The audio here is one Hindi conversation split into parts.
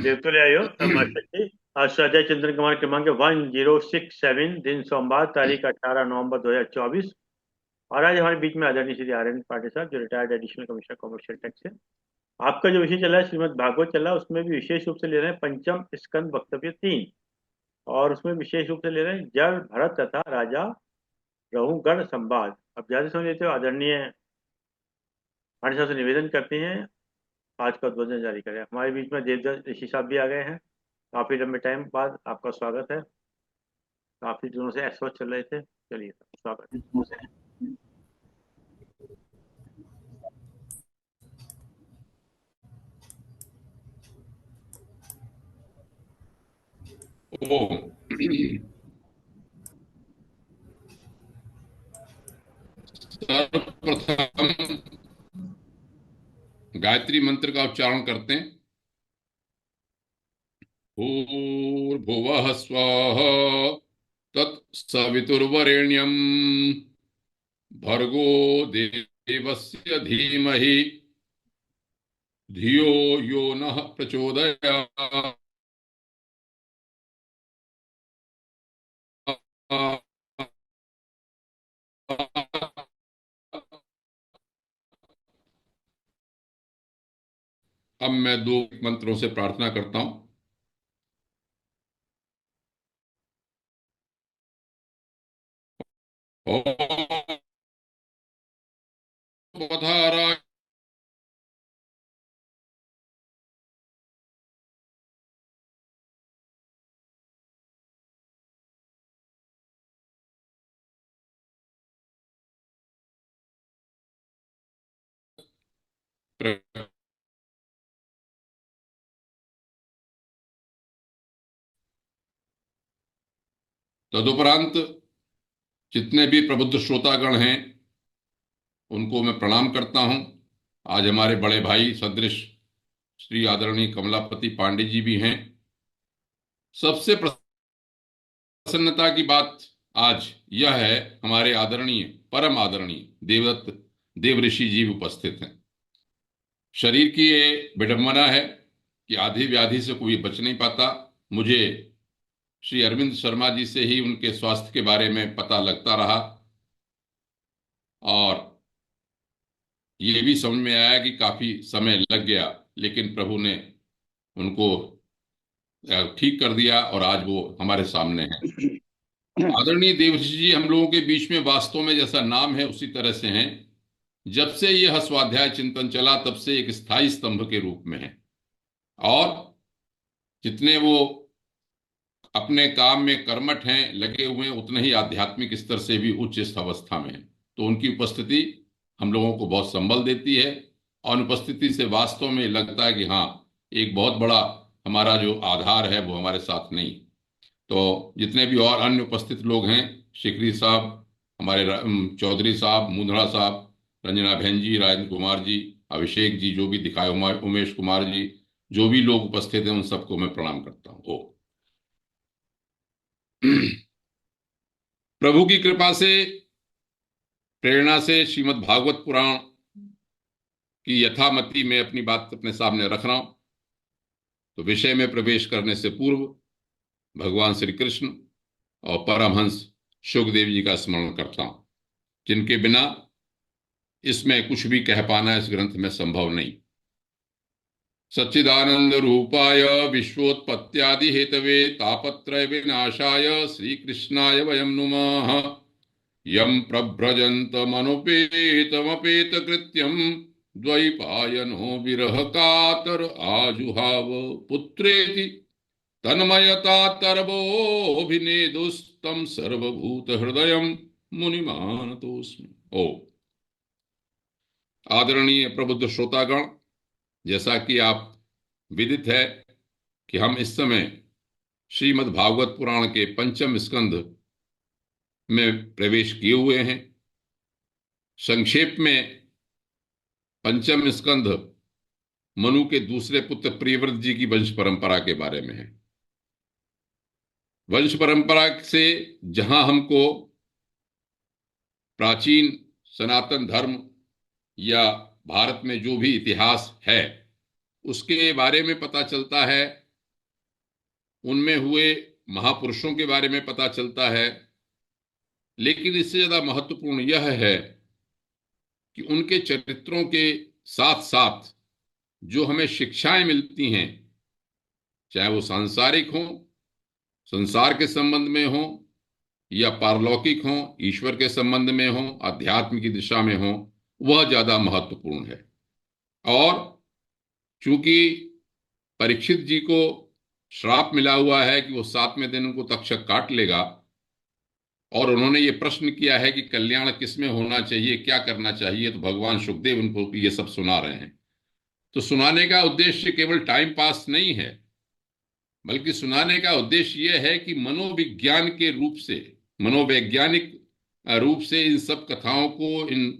देवतुल्यायो तमाशक्ति स्वाध्याय चंद्र कुमार क्रमांक 1067 दिन सोमवार तारीख 18 नवंबर 2024। और आज हमारे बीच में आदरणीय श्री आर एन पाटिल साहब जो retired additional commissioner commercial tax है। आपका जो विषय चला है श्रीमद् भागवत चला, उसमें भी विशेष रूप से ले रहे हैं पंचम स्कंद वक्तव्य 3। और उसमें विशेष रूप से ले रहे हैं जड़ भरत तथा राजा रघुगण संवाद। अब ज्यादा समझ लेते हो आदरणीय पाटिल साहब से निवेदन करते हैं आज का उद्बोधन जारी करें। हमारे बीच में देवदत्त ऋषि साहब भी आ गए हैं। काफी लंबे टाइम बाद आपका स्वागत है। काफी दिनों से ऐसा चल रहे थे, चलिए स्वागत है। ओम सर्वप्रथम गायत्री मंत्र का उच्चारण करते हैं। भूर्भुवः स्वः तत्सवितुर्वरेण्यं भर्गो देवस्य धीमहि धियो यो नः प्रचोदयात्। अब मैं दो मंत्रों से प्रार्थना करता हूं। ओम पधाराय तदुपरांत जितने भी प्रबुद्ध श्रोतागण हैं उनको मैं प्रणाम करता हूं। आज हमारे बड़े भाई सदृश श्री आदरणीय कमलापति पांडे जी भी हैं। सबसे प्रसन्नता की बात आज यह है, हमारे आदरणीय परम आदरणीय देवदत्त देव ऋषि जी उपस्थित हैं। शरीर की ये विडंबना है कि आधी व्याधि से कोई बच नहीं पाता। मुझे श्री अरविंद शर्मा जी से ही उनके स्वास्थ्य के बारे में पता लगता रहा और ये भी समझ में आया कि काफी समय लग गया, लेकिन प्रभु ने उनको ठीक कर दिया और आज वो हमारे सामने है। आदरणीय देवऋषि जी हम लोगों के बीच में वास्तव में जैसा नाम है उसी तरह से हैं। जब से यह स्वाध्याय चिंतन चला तब से एक स्थायी स्तंभ के रूप में है और जितने वो अपने काम में कर्मठ हैं, लगे हुए हैं, उतने ही आध्यात्मिक स्तर से भी उच्च अवस्था में हैं। तो उनकी उपस्थिति हम लोगों को बहुत संबल देती है और उपस्थिति से वास्तव में लगता है कि हाँ, एक बहुत बड़ा हमारा जो आधार है वो हमारे साथ नहीं। तो जितने भी और अन्य उपस्थित लोग हैं, शिखरी साहब, हमारे चौधरी साहब, मुंदड़ा साहब, रंजना बहन जी, राजेंद्र कुमार जी, अभिषेक जी, जो भी दिखाए, उमेश कुमार जी, जो भी लोग उपस्थित हैं उन सबको मैं प्रणाम करता हूँ। ओ प्रभु की कृपा से, प्रेरणा से श्रीमद् भागवत पुराण की यथामति मैं अपनी बात अपने सामने रख रहा हूं। तो विषय में प्रवेश करने से पूर्व भगवान श्री कृष्ण और परमहंस शुकदेव जी का स्मरण करता हूं, जिनके बिना इसमें कुछ भी कह पाना इस ग्रंथ में संभव नहीं। सच्चिदानंद रूपाय विश्वोत्पत्त्यादि हेतवे तापत्रय विनाशाय श्री कृष्णाय वयं नुमः। यं प्रव्रजन्तमनुपेतमपेत कृत्यं द्वैपायनो विरह कातर आजुहाव पुत्रेति तन्मयतातर्वोऽभिनेदुस्तं सर्वभूत हृदयं मुनिमानतोऽस्मि। ओ आदरणीय प्रबुद्ध श्रोतागण, जैसा कि आप विदित है कि हम इस समय श्रीमद् भागवत पुराण के पंचम स्कंध में प्रवेश किए हुए हैं। संक्षेप में पंचम स्कंध मनु के दूसरे पुत्र प्रियव्रत जी की वंश परंपरा के बारे में है। वंश परंपरा से जहां हमको प्राचीन सनातन धर्म या भारत में जो भी इतिहास है उसके बारे में पता चलता है, उनमें हुए महापुरुषों के बारे में पता चलता है, लेकिन इससे ज्यादा महत्वपूर्ण यह है कि उनके चरित्रों के साथ साथ जो हमें शिक्षाएं मिलती हैं, चाहे वो सांसारिक हों, संसार के संबंध में हो, या पारलौकिक हो, ईश्वर के संबंध में हो, अध्यात्म की दिशा में हो, वह ज्यादा महत्वपूर्ण है। और चूंकि परीक्षित जी को श्राप मिला हुआ है कि वो 7वें दिन उनको तक्षक काट लेगा, और उन्होंने ये प्रश्न किया है कि कल्याण किसमें होना चाहिए, क्या करना चाहिए, तो भगवान सुखदेव उनको ये सब सुना रहे हैं। तो सुनाने का उद्देश्य केवल टाइम पास नहीं है, बल्कि सुनाने का उद्देश्य यह है कि मनोविज्ञान के रूप से, मनोवैज्ञानिक रूप से इन सब कथाओं को, इन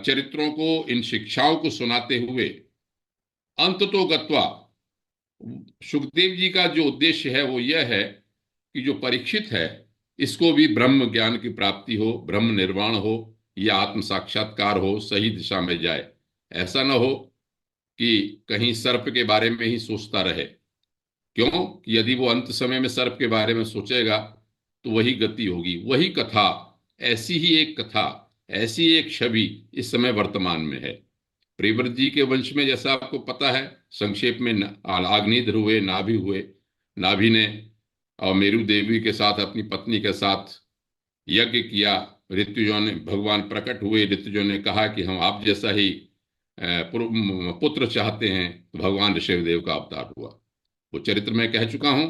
चरित्रों को, इन शिक्षाओं को सुनाते हुए अंततो गत्वा सुखदेव जी का जो उद्देश्य है वो यह है कि जो परीक्षित है इसको भी ब्रह्म ज्ञान की प्राप्ति हो, ब्रह्म निर्वाण हो, या आत्म साक्षात्कार हो, सही दिशा में जाए। ऐसा न हो कि कहीं सर्प के बारे में ही सोचता रहे। क्यों कि यदि वो अंत समय में सर्प के बारे में सोचेगा तो वही गति होगी। वही कथा, ऐसी ही एक कथा, ऐसी एक छवि इस समय वर्तमान में है। प्रियव्रत जी के वंश में जैसा आपको पता है, संक्षेप में आग्नेयद्र हुए, नाभि हुए। नाभि ने और मेरु देवी के साथ, अपनी पत्नी के साथ यज्ञ किया। ऋतुजों ने, भगवान प्रकट हुए, ऋतुजों ने कहा कि हम आप जैसा ही पुत्र चाहते हैं, तो भगवान ऋषभदेव का अवतार हुआ। वो चरित्र में कह चुका हूं।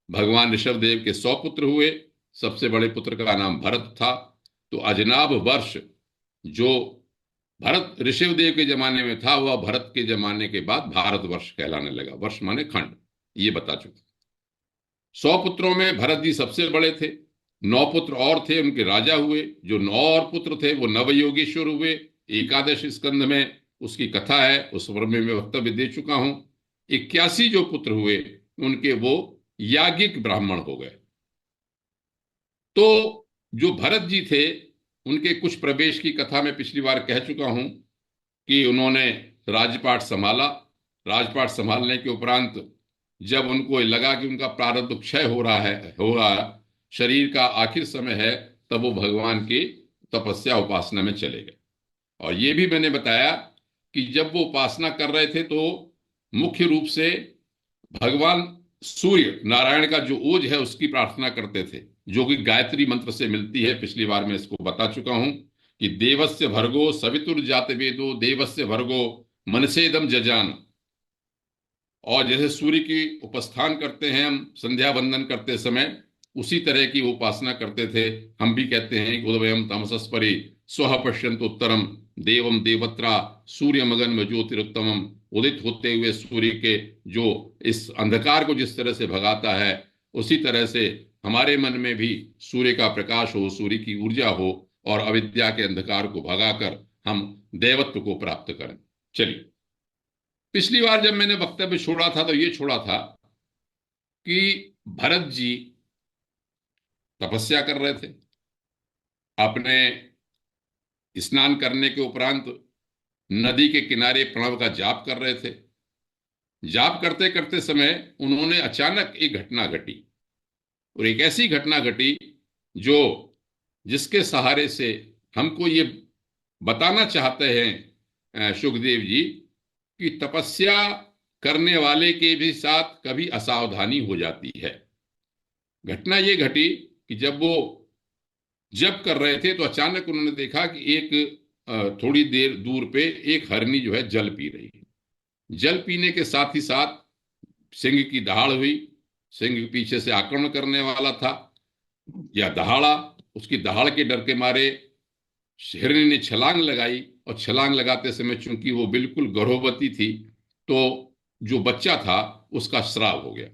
भगवान ऋषभदेव के 100 पुत्र हुए। सबसे बड़े पुत्र का नाम भरत था। तो अजनाभ वर्ष जो भरत ऋषभदेव के जमाने में था, वह भरत के जमाने के बाद भारतवर्ष कहलाने लगा। वर्ष माने खंड, ये बता चुके। 100 पुत्रों में भरत जी सबसे बड़े थे। 9 पुत्र और थे, उनके राजा हुए। जो 9 और पुत्र थे वो नवयोगेश्वर हुए। 11 स्कंध में उसकी कथा है, उस पर में मैं वक्तव्य दे चुका हूं। 81 जो पुत्र हुए उनके वो याज्ञिक ब्राह्मण हो गए। तो जो भरत जी थे उनके कुछ प्रवेश की कथा मैं पिछली बार कह चुका हूं कि उन्होंने राजपाट संभाला। राजपाट संभालने के उपरांत जब उनको लगा कि उनका प्रारब्ध क्षय हो रहा है, शरीर का आखिर समय है, तब वो भगवान की तपस्या उपासना में चले गए। और ये भी मैंने बताया कि जब वो उपासना कर रहे थे तो मुख्य रूप से भगवान सूर्य नारायण का जो ओज है उसकी प्रार्थना करते थे, जो कि गायत्री मंत्र से मिलती है। पिछली बार मैं इसको बता चुका हूं कि देवस्य भर्गो सवितुर जात वेदो देवस्य भर्गो मनसेदम जजान। और जैसे सूर्य की उपस्थान करते हैं हम संध्या वंदन करते समय, उसी तरह की उपासना करते थे। हम भी कहते हैं उदवयम तमसस्परि स्वः पश्यन्तु उत्तरम देवम देवत्रा सूर्य मगन ज्योतिरुत्तमम। उदित होते हुए सूर्य के जो इस अंधकार को जिस तरह से भगाता है, उसी तरह से हमारे मन में भी सूर्य का प्रकाश हो, सूर्य की ऊर्जा हो, और अविद्या के अंधकार को भगाकर हम देवत्व को प्राप्त करें। चलिए, पिछली बार जब मैंने वक्तव्य छोड़ा था तो ये छोड़ा था कि भरत जी तपस्या कर रहे थे। अपने स्नान करने के उपरांत नदी के किनारे प्रणव का जाप कर रहे थे। जाप करते करते समय उन्होंने अचानक एक घटना घटी, और एक ऐसी घटना घटी जो जिसके सहारे से हमको ये बताना चाहते हैं सुखदेव जी कि तपस्या करने वाले के भी साथ कभी असावधानी हो जाती है। घटना ये घटी कि जब वो जप कर रहे थे तो अचानक उन्होंने देखा कि एक थोड़ी देर दूर पे एक हरनी जो है जल पी रही है। जल पीने के साथ ही साथ सिंह की दहाड़ हुई। सिंह पीछे से आक्रमण करने वाला था, या दहाड़ा। उसकी दहाड़ के डर के मारे हिरनी ने छलांग लगाई, और छलांग लगाते समय चूंकि वो बिल्कुल गर्भवती थी, तो जो बच्चा था उसका श्राप हो गया।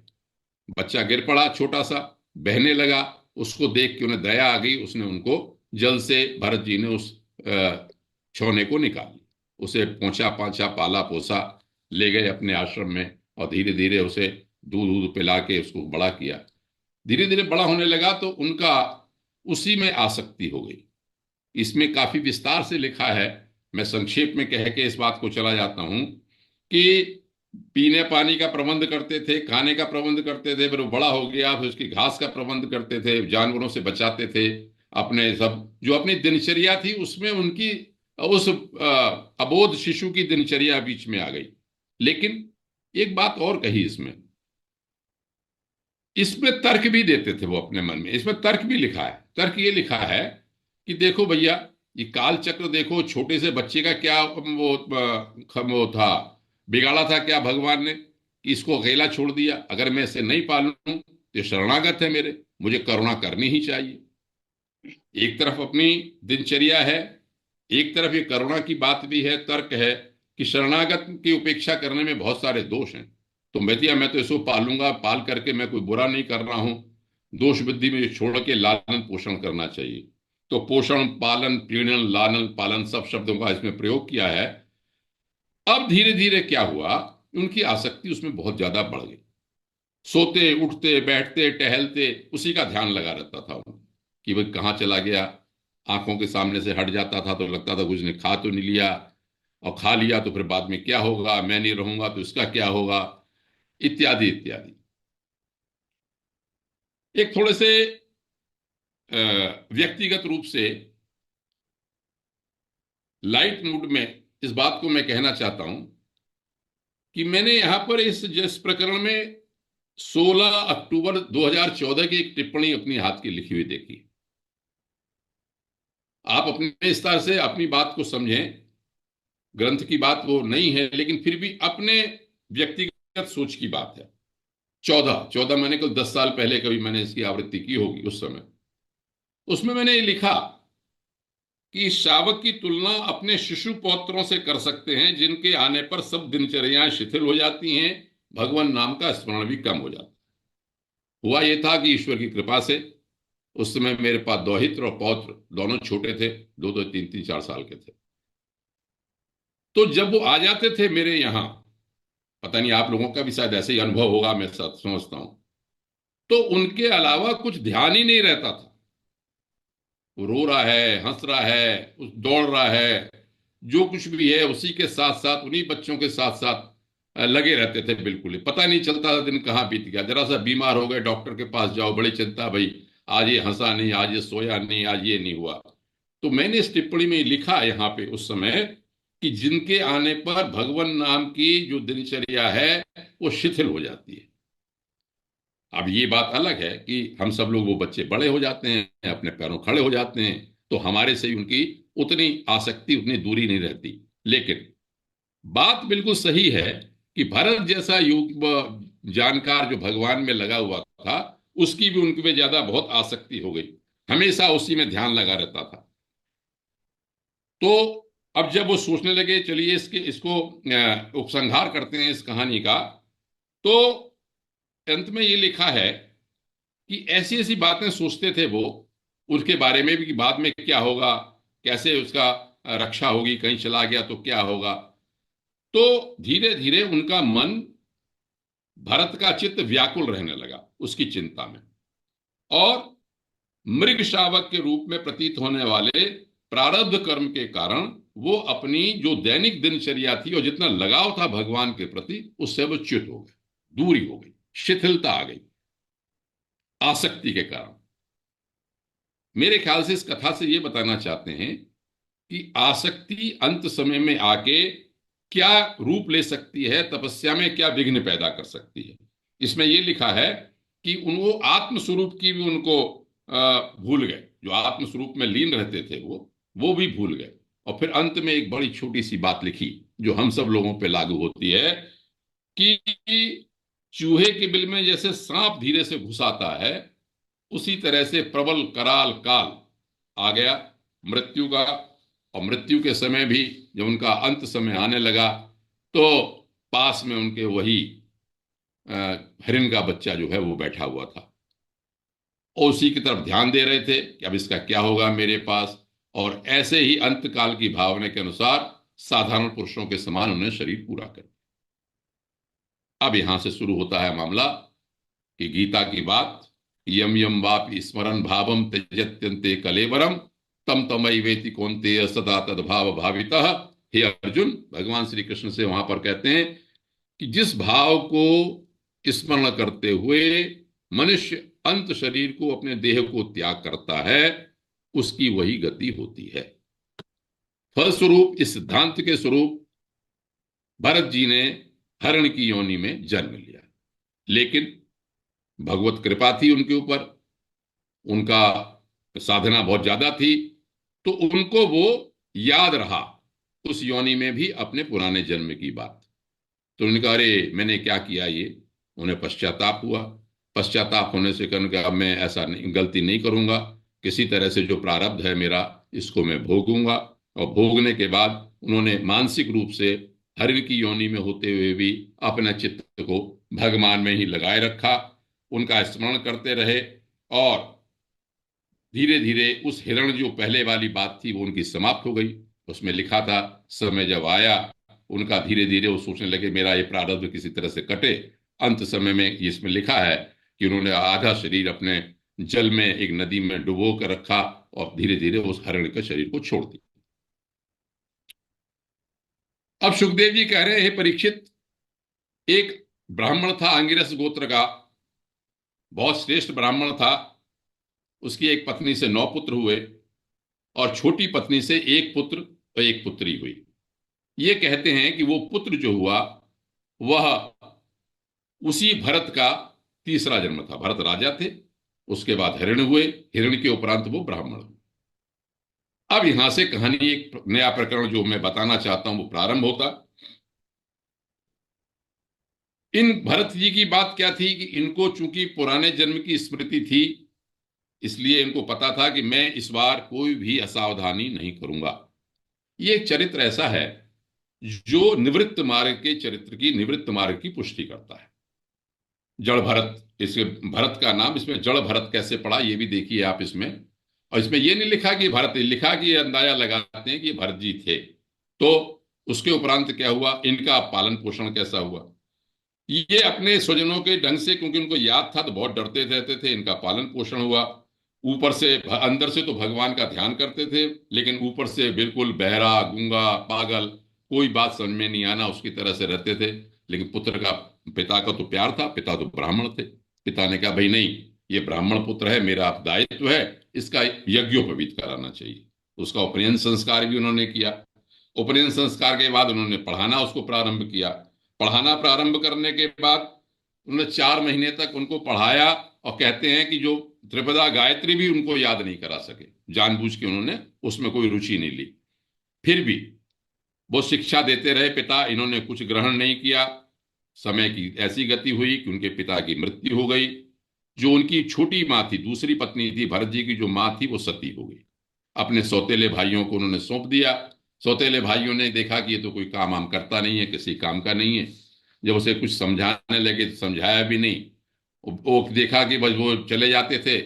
बच्चा गिर पड़ा, छोटा सा बहने लगा। उसको देख के उन्हें दया आ गई। उसने उनको जल्द से, भरत जी ने उस छौने को निकाल लिया, उसे पोंछा पांछा, पाला पोसा, ले गए अपने आश्रम में, और धीरे धीरे उसे दूध दूध पिला के उसको बड़ा किया। धीरे धीरे बड़ा होने लगा तो उनका उसी में आसक्ति हो गई। इसमें काफी विस्तार से लिखा है, मैं संक्षेप में कह के इस बात को चला जाता हूं कि पीने पानी का प्रबंध करते थे, खाने का प्रबंध करते थे, फिर वो बड़ा हो गया, फिर उसकी घास का प्रबंध करते थे, जानवरों से बचाते थे अपने सब। जो अपनी दिनचर्या थी उसमें उनकी उस अबोध शिशु की दिनचर्या बीच में आ गई। लेकिन एक बात और कही इसमें, इसमें तर्क भी देते थे वो अपने मन में, इसमें तर्क भी लिखा है। तर्क ये लिखा है कि देखो भैया, ये काल चक्र देखो, छोटे से बच्चे का क्या वो था, बिगाड़ा था क्या भगवान ने कि इसको अकेला छोड़ दिया। अगर मैं इसे नहीं पालूं तो ये शरणागत है मेरे, मुझे करुणा करनी ही चाहिए। एक तरफ अपनी दिनचर्या है, एक तरफ ये करुणा की बात भी है, तर्क है कि शरणागत की उपेक्षा करने में बहुत सारे दोष हैं। तो भैया मैं तो इसको पालूंगा, पाल करके मैं कोई बुरा नहीं कर रहा हूं, दोष बुद्धि में छोड़ के लालन पोषण करना चाहिए। तो पोषण, पालन, प्रीणन, लालन, पालन सब शब्दों का इसमें प्रयोग किया है। अब धीरे धीरे क्या हुआ, उनकी आसक्ति उसमें बहुत ज्यादा बढ़ गई। सोते उठते बैठते टहलते उसी का ध्यान लगा रहता था उनको कि भाई कहाँ चला गया। आंखों के सामने से हट जाता था तो लगता था कुछ ने खा तो नहीं लिया, और खा लिया तो फिर बाद में क्या होगा, मैं नहीं रहूंगा तो इसका क्या होगा, इत्यादि इत्यादि। एक थोड़े से व्यक्तिगत रूप से लाइट मूड में इस बात को मैं कहना चाहता हूं कि मैंने यहां पर इस जिस प्रकरण में 16 अक्टूबर 2014 की एक टिप्पणी अपनी हाथ की लिखी हुई देखी। आप अपने विस्तार से अपनी बात को समझें, ग्रंथ की बात वो नहीं है लेकिन फिर भी अपने व्यक्तिगत सोच की बात है। 14 मैंने कल 10 साल पहले कभी मैंने इसकी आवृत्ति की होगी उस समय। उसमें मैंने ये लिखा कि शावक की तुलना अपने शिशु पौत्रों से कर सकते हैं जिनके आने पर सब दिनचर्याएं शिथिल हो जाती हैं, भगवान नाम का स्मरण भी कम हो जाता है। हुआ यह था कि ईश्वर की कृपा से उस समय मेरे पास दौहित्र और पौत्र दोनों छोटे थे, दो दो तीन तीन 4 साल के थे। तो जब वो आ जाते थे मेरे यहाँ, पता नहीं आप लोगों का भी शायद ऐसे ही अनुभव होगा, मैं समझता हूं, तो उनके अलावा कुछ ध्यान ही नहीं रहता था। वो रो रहा है, हंस रहा है, दौड़ रहा है, जो कुछ भी है उसी के साथ साथ, उन्हीं बच्चों के साथ साथ लगे रहते थे। बिल्कुल ही पता नहीं चलता था दिन कहाँ बीत गया। जरा सा बीमार हो गए, डॉक्टर के पास जाओ, बड़ी चिंता, भाई आज ये हंसा नहीं, आज ये सोया नहीं, आज ये नहीं हुआ। तो मैंने इस टिप्पणी में लिखा यहाँ पे उस समय कि जिनके आने पर भगवान नाम की जो दिनचर्या है वो शिथिल हो जाती है। अब ये बात अलग है कि हम सब लोग, वो बच्चे बड़े हो जाते हैं, अपने पैरों खड़े हो जाते हैं, तो हमारे से उनकी उतनी आसक्ति, उतनी दूरी नहीं रहती। लेकिन बात बिल्कुल सही है कि भरत जैसा युग जानकार जो भगवान में लगा हुआ था, उसकी भी उनके में ज्यादा बहुत आसक्ति हो गई, हमेशा उसी में ध्यान लगा रहता था। तो अब जब वो सोचने लगे चलिए इसको उपसंहार करते हैं इस कहानी का, तो अंत में ये लिखा है कि ऐसी ऐसी बातें सोचते थे वो, उसके बारे में भी कि बाद में क्या होगा, कैसे उसका रक्षा होगी, कहीं चला गया तो क्या होगा। तो धीरे धीरे उनका मन, भरत का चित्त व्याकुल रहने लगा उसकी चिंता में, और मृग शावक के रूप में प्रतीत होने वाले प्रारब्ध कर्म के कारण वो अपनी जो दैनिक दिनचर्या थी और जितना लगाव था भगवान के प्रति, उससे वो च्युत हो गए, दूरी हो गई, शिथिलता आ गई आसक्ति के कारण। मेरे ख्याल से इस कथा से ये बताना चाहते हैं कि आसक्ति अंत समय में आके क्या रूप ले सकती है, तपस्या में क्या विघ्न पैदा कर सकती है। इसमें यह लिखा है कि उनको आत्मस्वरूप की भी उनको भूल गए, जो आत्मस्वरूप में लीन रहते थे वो भी भूल गए। और फिर अंत में एक बड़ी छोटी सी बात लिखी जो हम सब लोगों पे लागू होती है कि चूहे के बिल में जैसे सांप धीरे से घुस आता है, उसी तरह से प्रबल कराल काल आ गया मृत्यु का। और मृत्यु के समय भी जब उनका अंत समय आने लगा, तो पास में उनके वही अ, हिरन का बच्चा जो है वो बैठा हुआ था, और उसी की तरफ ध्यान दे रहे थे कि अब इसका क्या होगा मेरे पास। और ऐसे ही अंत काल की भावना के अनुसार साधारण पुरुषों के समान उन्हें शरीर पूरा कर। अब यहां से शुरू होता है मामला कि गीता की बात, यम यम वापि स्मरण भावम त्यजत्यंते कलेवरम तम तमई वेति कौन्तेय सदा तद्भाव भावितः। हे अर्जुन, भगवान श्री कृष्ण से वहां पर कहते हैं कि जिस भाव को स्मरण करते हुए मनुष्य अंत शरीर को, अपने देह को त्याग करता है, उसकी वही गति होती है। फलस्वरूप इस सिद्धांत के स्वरूप भरत जी ने हरण की योनि में जन्म लिया, लेकिन भगवत कृपा थी उनके ऊपर, उनका साधना बहुत ज्यादा थी, तो उनको वो याद रहा उस योनि में भी अपने पुराने जन्म की बात। तो उन्होंने कहा, अरे मैंने क्या किया ये। उन्हें पश्चाताप हुआ। पश्चाताप होने से कहने का, अब मैं ऐसा नहीं, गलती नहीं करूंगा, किसी तरह से जो प्रारब्ध है मेरा, इसको मैं भोगूंगा। और भोगने के बाद उन्होंने मानसिक रूप से हरिण की योनि में होते हुए भी अपना चित्त को भगवान में ही लगाए रखा, उनका स्मरण करते रहे। और धीरे धीरे उस हिरण जो पहले वाली बात थी वो उनकी समाप्त हो गई। उसमें लिखा था, समय जब आया उनका, धीरे धीरे वो सोचने लगे मेरा ये प्रारब्ध किसी तरह से कटे। अंत समय में इसमें लिखा है कि उन्होंने आधा शरीर अपने जल में एक नदी में डुबो कर रखा और धीरे धीरे उस हरण के शरीर को छोड़ दिया। अब सुखदेव जी कह रहे हैं, परीक्षित, एक ब्राह्मण था अंगिरस गोत्र का, बहुत श्रेष्ठ ब्राह्मण था। उसकी एक पत्नी से 9 पुत्र हुए और छोटी पत्नी से एक पुत्र और एक पुत्री हुई। ये कहते हैं कि वो पुत्र जो हुआ वह उसी भरत का तीसरा जन्म था। भरत राजा थे, उसके बाद हिरण हुए, हिरण के उपरांत वो ब्राह्मण हुए। अब यहां से कहानी, एक नया प्रकरण जो मैं बताना चाहता हूं वो प्रारंभ होता। इन भरत जी की बात क्या थी कि इनको चूंकि पुराने जन्म की स्मृति थी, इसलिए इनको पता था कि मैं इस बार कोई भी असावधानी नहीं करूंगा। ये एक चरित्र ऐसा है जो निवृत्त मार्ग के चरित्र की, निवृत्त मार्ग की पुष्टि करता है। जड़ भरत, इसके भरत का नाम, इसमें जड़ भरत कैसे पड़ा ये भी देखिए आप इसमें। और इसमें ये नहीं लिखा कि भरत, लिखा कि ये अंदाजा लगाते हैं कि ये भरत जी थे। तो उसके उपरांत क्या हुआ, इनका पालन पोषण कैसा हुआ। ये अपने स्वजनों के ढंग से, क्योंकि उनको याद था तो बहुत डरते रहते थे, इनका पालन पोषण हुआ। ऊपर से, अंदर से तो भगवान का ध्यान करते थे, लेकिन ऊपर से बिल्कुल बहरा, गूंगा, पागल, कोई बात समझ में नहीं आना, उसकी तरह से रहते थे। लेकिन पुत्र का, पिता का तो प्यार था, पिता तो ब्राह्मण थे। पिता ने कहा, भाई नहीं, ये ब्राह्मण पुत्र है, मेरा दायित्व है, इसका यज्ञोपवीत कराना चाहिए। उसका उपनयन संस्कार भी उन्होंने किया। उपनयन संस्कार के बाद उन्होंने पढ़ाना उसको प्रारंभ किया। पढ़ाना प्रारंभ करने के बाद उन्होंने 4 महीने तक उनको पढ़ाया। और कहते हैं कि जो त्रिपदा गायत्री भी उनको याद नहीं करा सके, जानबूझ के उन्होंने उसमें कोई रुचि नहीं ली। फिर भी वो शिक्षा देते रहे पिता, इन्होंने कुछ ग्रहण नहीं किया। समय की ऐसी गति हुई कि उनके पिता की मृत्यु हो गई। जो उनकी छोटी माँ थी, दूसरी पत्नी थी भरत जी की, जो माँ थी वो सती हो गई। अपने सौतेले भाइयों को उन्होंने सौंप दिया। सौतेले भाइयों ने देखा कि ये तो कोई काम आम करता नहीं है, किसी काम का नहीं है। जब उसे कुछ समझाने लगे तो समझाया भी नहीं। वो देखा कि बस वो चले जाते थे,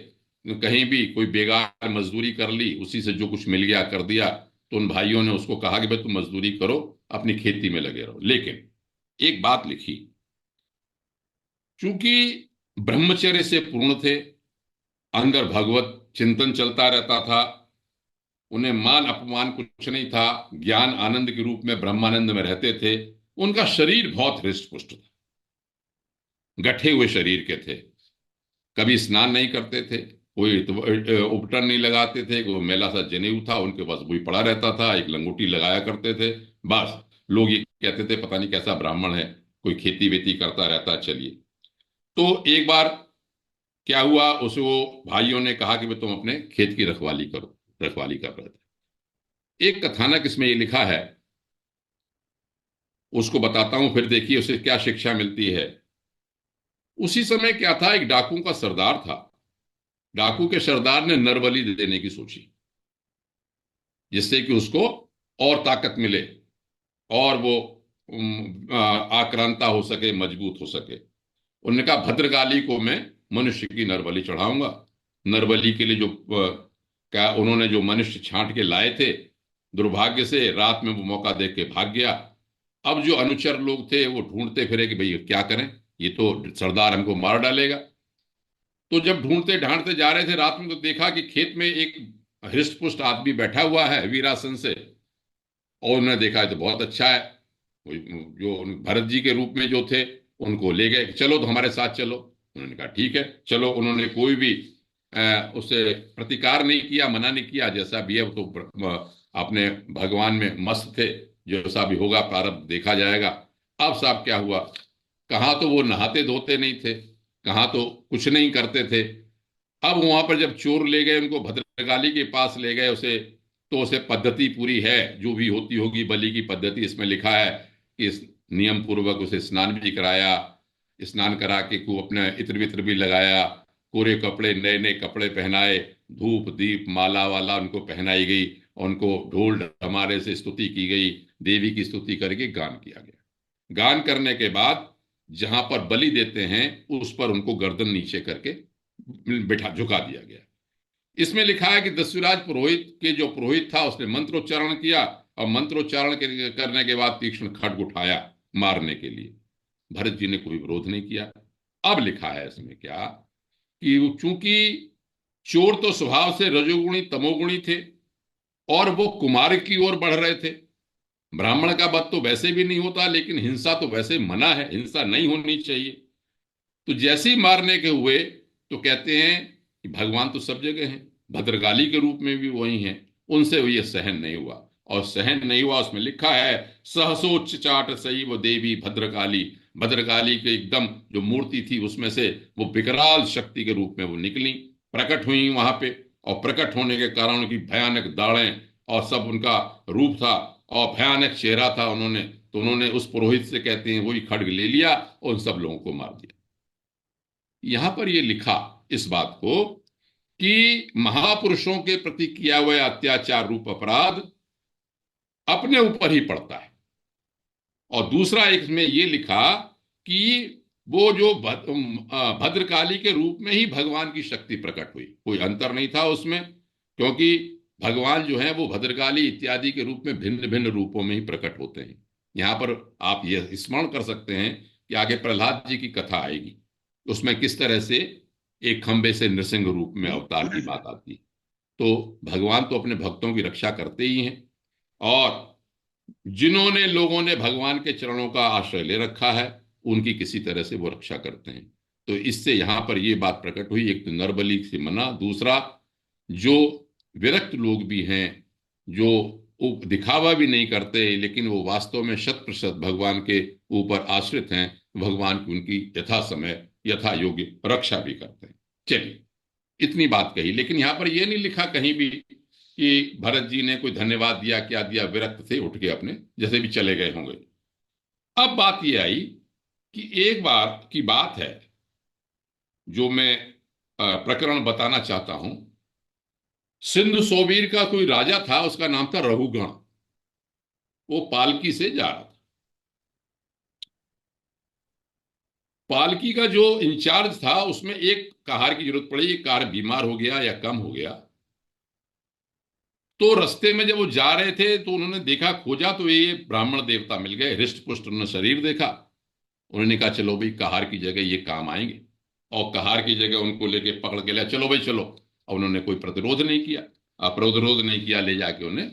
कहीं भी कोई बेकार मजदूरी कर ली, उसी से जो कुछ मिल गया कर दिया। तो उन भाइयों ने उसको कहा कि भाई तुम मजदूरी करो, अपनी खेती में लगे रहो। लेकिन एक बात लिखी, चूंकि ब्रह्मचर्य से पूर्ण थे, अंदर भगवत चिंतन चलता रहता था, उन्हें मान अपमान कुछ नहीं था, ज्ञान आनंद के रूप में ब्रह्मानंद में रहते थे। उनका शरीर बहुत हृष्ट पुष्ट था, गठे हुए शरीर के थे। कभी स्नान नहीं करते थे, कोई उपटन नहीं लगाते थे, कोई मेला सा जनेऊ था उनके पास, वही पड़ा रहता था, एक लंगोटी लगाया करते थे बस। लोग ये कहते थे पता नहीं कैसा ब्राह्मण है, कोई खेती वेती करता रहता। चलिए, तो एक बार क्या हुआ, उसको भाइयों ने कहा कि भाई तुम अपने खेत की रखवाली करो। रखवाली कर रहे थे। एक कथानक इसमें ये लिखा है, उसको बताता हूं, फिर देखिए उसे क्या शिक्षा मिलती है। उसी समय क्या था, एक डाकू का सरदार था। डाकू के सरदार ने नरबली देने की सोची, जिससे कि उसको और ताकत मिले और वो आक्रांता हो सके, मजबूत हो सके। उन्होंने कहा, भद्रकाली को मैं मनुष्य की नरबली चढ़ाऊंगा। नरबली के लिए जो क्या उन्होंने जो मनुष्य छांट के लाए थे, दुर्भाग्य से रात में वो मौका देख के भाग गया। अब जो अनुचर लोग थे वो ढूंढते फिरे कि भाई क्या करें, ये तो सरदार हमको मार डालेगा। तो जब ढूंढते ढांढते जा रहे थे रात में, तो देखा कि खेत में एक हृष्ट पुष्ट आदमी बैठा हुआ है वीरासन से। और उन्होंने देखा, तो बहुत अच्छा है। जो भरत जी के रूप में जो थे उनको ले गए, चलो तो हमारे साथ चलो। उन्होंने कहा ठीक है चलो। उन्होंने कोई भी उससे प्रतिकार नहीं किया, मना नहीं किया, जैसा भी है वो तो अपने भगवान में मस्त थे, जैसा भी होगा प्रारब्ध देखा जाएगा। अब साहब क्या हुआ, कहाँ तो वो नहाते धोते नहीं थे, कहाँ तो कुछ नहीं करते थे। अब वहां पर जब चोर ले गए उनको, भद्रकाली के पास ले गए उसे, तो उसे पद्धति पूरी है जो भी होती होगी बलि की पद्धति, इसमें लिखा है कि इस नियम पूर्वक उसे स्नान भी कराया, स्नान करा के को अपने इत्र वित्र भी लगाया, पूरे कपड़े नए नए कपड़े पहनाए, धूप दीप माला वाला उनको पहनाई गई, उनको ढोल ढमारे से स्तुति की गई, देवी की स्तुति करके गान किया गया। गान करने के बाद जहां पर बलि देते हैं उस पर उनको गर्दन नीचे करके बैठा झुका दिया गया। इसमें लिखा है कि दस्युराज पुरोहित के जो पुरोहित था उसने मंत्रोच्चारण किया, और मंत्रोच्चारण करने के बाद तीक्ष्ण खड्ग उठाया मारने के लिए। भरत जी ने कोई विरोध नहीं किया। अब लिखा है इसमें क्या, कि चूंकि चोर तो स्वभाव से रजोगुणी तमोगुणी थे, और वो कुमार की ओर बढ़ रहे थे। ब्राह्मण का वध तो वैसे भी नहीं होता, लेकिन हिंसा तो वैसे मना है, हिंसा नहीं होनी चाहिए। तो जैसे ही मारने के हुए तो कहते हैं कि भगवान तो सब जगह हैं, भद्रकाली के रूप में भी वही हैं, उनसे ये सहन नहीं हुआ। और सहन नहीं हुआ, उसमें लिखा है सहसोच्च चाट सही वो देवी भद्रकाली, भद्रकाली के एकदम जो मूर्ति थी उसमें से वो विकराल शक्ति के रूप में वो निकली, प्रकट हुई वहां पे। और प्रकट होने के कारण उनकी भयानक दाढ़ें और सब उनका रूप था और भयानक चेहरा था, उन्होंने तो उन्होंने उस पुरोहित से कहते हैं वही खड्ग ले लिया और उन सब लोगों को मार दिया। यहां पर यह लिखा इस बात को कि महापुरुषों के प्रति किया हुआ अत्याचार रूप अपराध अपने ऊपर ही पड़ता है। और दूसरा एक में ये लिखा कि वो जो भद्रकाली के रूप में ही भगवान की शक्ति प्रकट हुई, कोई अंतर नहीं था उसमें, क्योंकि भगवान जो है वो भद्रकाली इत्यादि के रूप में भिन्न भिन्न रूपों में ही प्रकट होते हैं। यहां पर आप यह स्मरण कर सकते हैं कि आगे प्रहलाद जी की कथा आएगी, उसमें किस तरह से एक खंबे से नृसिंह रूप में अवतार की बात आती है। तो भगवान तो अपने भक्तों की रक्षा करते ही हैं, और जिन्होंने लोगों ने भगवान के चरणों का आश्रय ले रखा है उनकी किसी तरह से वो रक्षा करते हैं। तो इससे यहां पर ये बात प्रकट हुई, एक तो नरबलि से मना, दूसरा जो विरक्त लोग भी हैं, जो वो दिखावा भी नहीं करते लेकिन वो वास्तव में शत प्रतिशत भगवान के ऊपर आश्रित हैं, भगवान की उनकी यथा समय यथा योग्य रक्षा भी करते हैं। चलिए इतनी बात कही, लेकिन यहां पर यह नहीं लिखा कहीं भी कि भरत जी ने कोई धन्यवाद दिया क्या दिया, विरक्त थे उठ के अपने जैसे भी चले गए होंगे। अब बात यह आई कि एक बार की बात है जो मैं प्रकरण बताना चाहता हूं। सिंधु सोबीर का कोई राजा था, उसका नाम था रहुगण। वो पालकी से जा रहा था। पालकी का जो इंचार्ज था उसमें एक कहार की जरूरत पड़ी, एक कार बीमार हो गया या कम हो गया। तो रास्ते में जब वो जा रहे थे तो उन्होंने देखा, खोजा तो ये ब्राह्मण देवता मिल गए, हृष्ट पुष्ट उन्होंने शरीर देखा। उन्होंने कहा चलो भाई कहार की जगह ये काम आएंगे, और कहार की जगह उनको लेके पकड़ के लिया, चलो भाई चलो। और उन्होंने कोई प्रतिरोध नहीं किया, प्रतिरोध नहीं किया, ले जाके उन्हें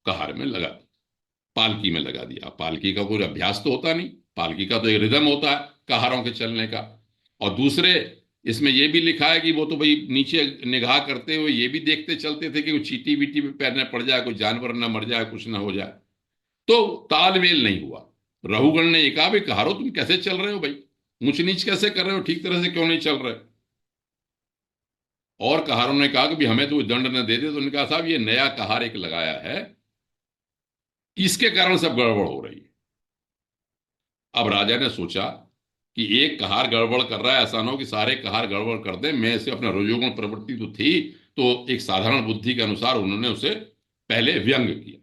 कहार में लगा दिया, पालकी में लगा दिया। पालकी का कोई अभ्यास तो होता नहीं, पालकी का तो एक रिदम होता है कहारों के चलने का। और दूसरे इसमें यह भी लिखा है कि वो तो भाई नीचे निगाह करते हुए ये भी देखते चलते थे कि वो चीटी बीटी पे पैर न पड़ जाए, कोई जानवर ना मर जाए, कुछ ना हो जाए। तो तालमेल नहीं हुआ। रहुगण ने ये कहा भाई कहारो तुम कैसे चल रहे हो भाई, ऊंच नीच कैसे कर रहे हो, ठीक तरह से क्यों नहीं चल रहे। और कहारों ने कहा कि भाई हमें तो दंड न दे दे। तो उन्होंने कहा साहब ये नया कहार एक लगाया है, इसके कारण सब गड़बड़ हो रही है। अब राजा ने सोचा कि एक कहार गड़बड़ कर रहा है, ऐसा ना हो कि सारे कहार गड़बड़ कर दे। मैं इसे अपना रजोगुण प्रवृत्ति तो थी, तो एक साधारण बुद्धि के अनुसार उन्होंने उसे पहले व्यंग किया।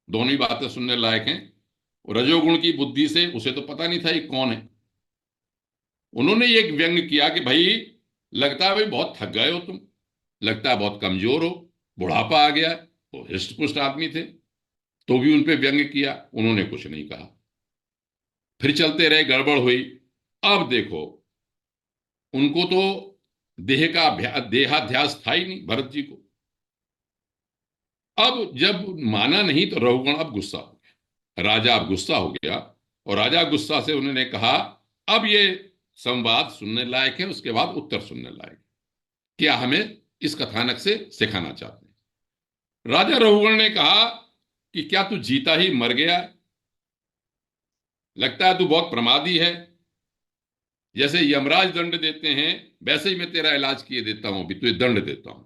दोनों ही बातें सुनने लायक हैं। रजोगुण की बुद्धि से उसे तो पता नहीं था ये कौन है। उन्होंने एक व्यंग किया कि भाई लगता है भाई बहुत थक गए हो तुम, लगता है बहुत कमजोर हो, बुढ़ापा आ गया है। वो हृष्ट पुष्ट आदमी थे, तो भी उनपे व्यंग किया, उन्होंने कुछ नहीं कहा। फिर चलते रहे, गड़बड़ हुई। अब देखो उनको तो देह का देहाध्यास था ही नहीं भरत जी को। अब जब माना नहीं तो रघुगण अब गुस्सा हो गया। राजा अब गुस्सा हो गया, और राजा गुस्सा से उन्होंने कहा, अब ये संवाद सुनने लायक है, उसके बाद उत्तर सुनने लायक है। क्या हमें इस कथानक से सिखाना चाहते हैं? राजा रघुगण ने कहा कि क्या तू जीता ही मर गया है? लगता है तू बहुत प्रमादी है। जैसे यमराज दंड देते हैं, वैसे ही मैं तेरा इलाज किए देता हूं, अभी तुझे दंड देता हूं।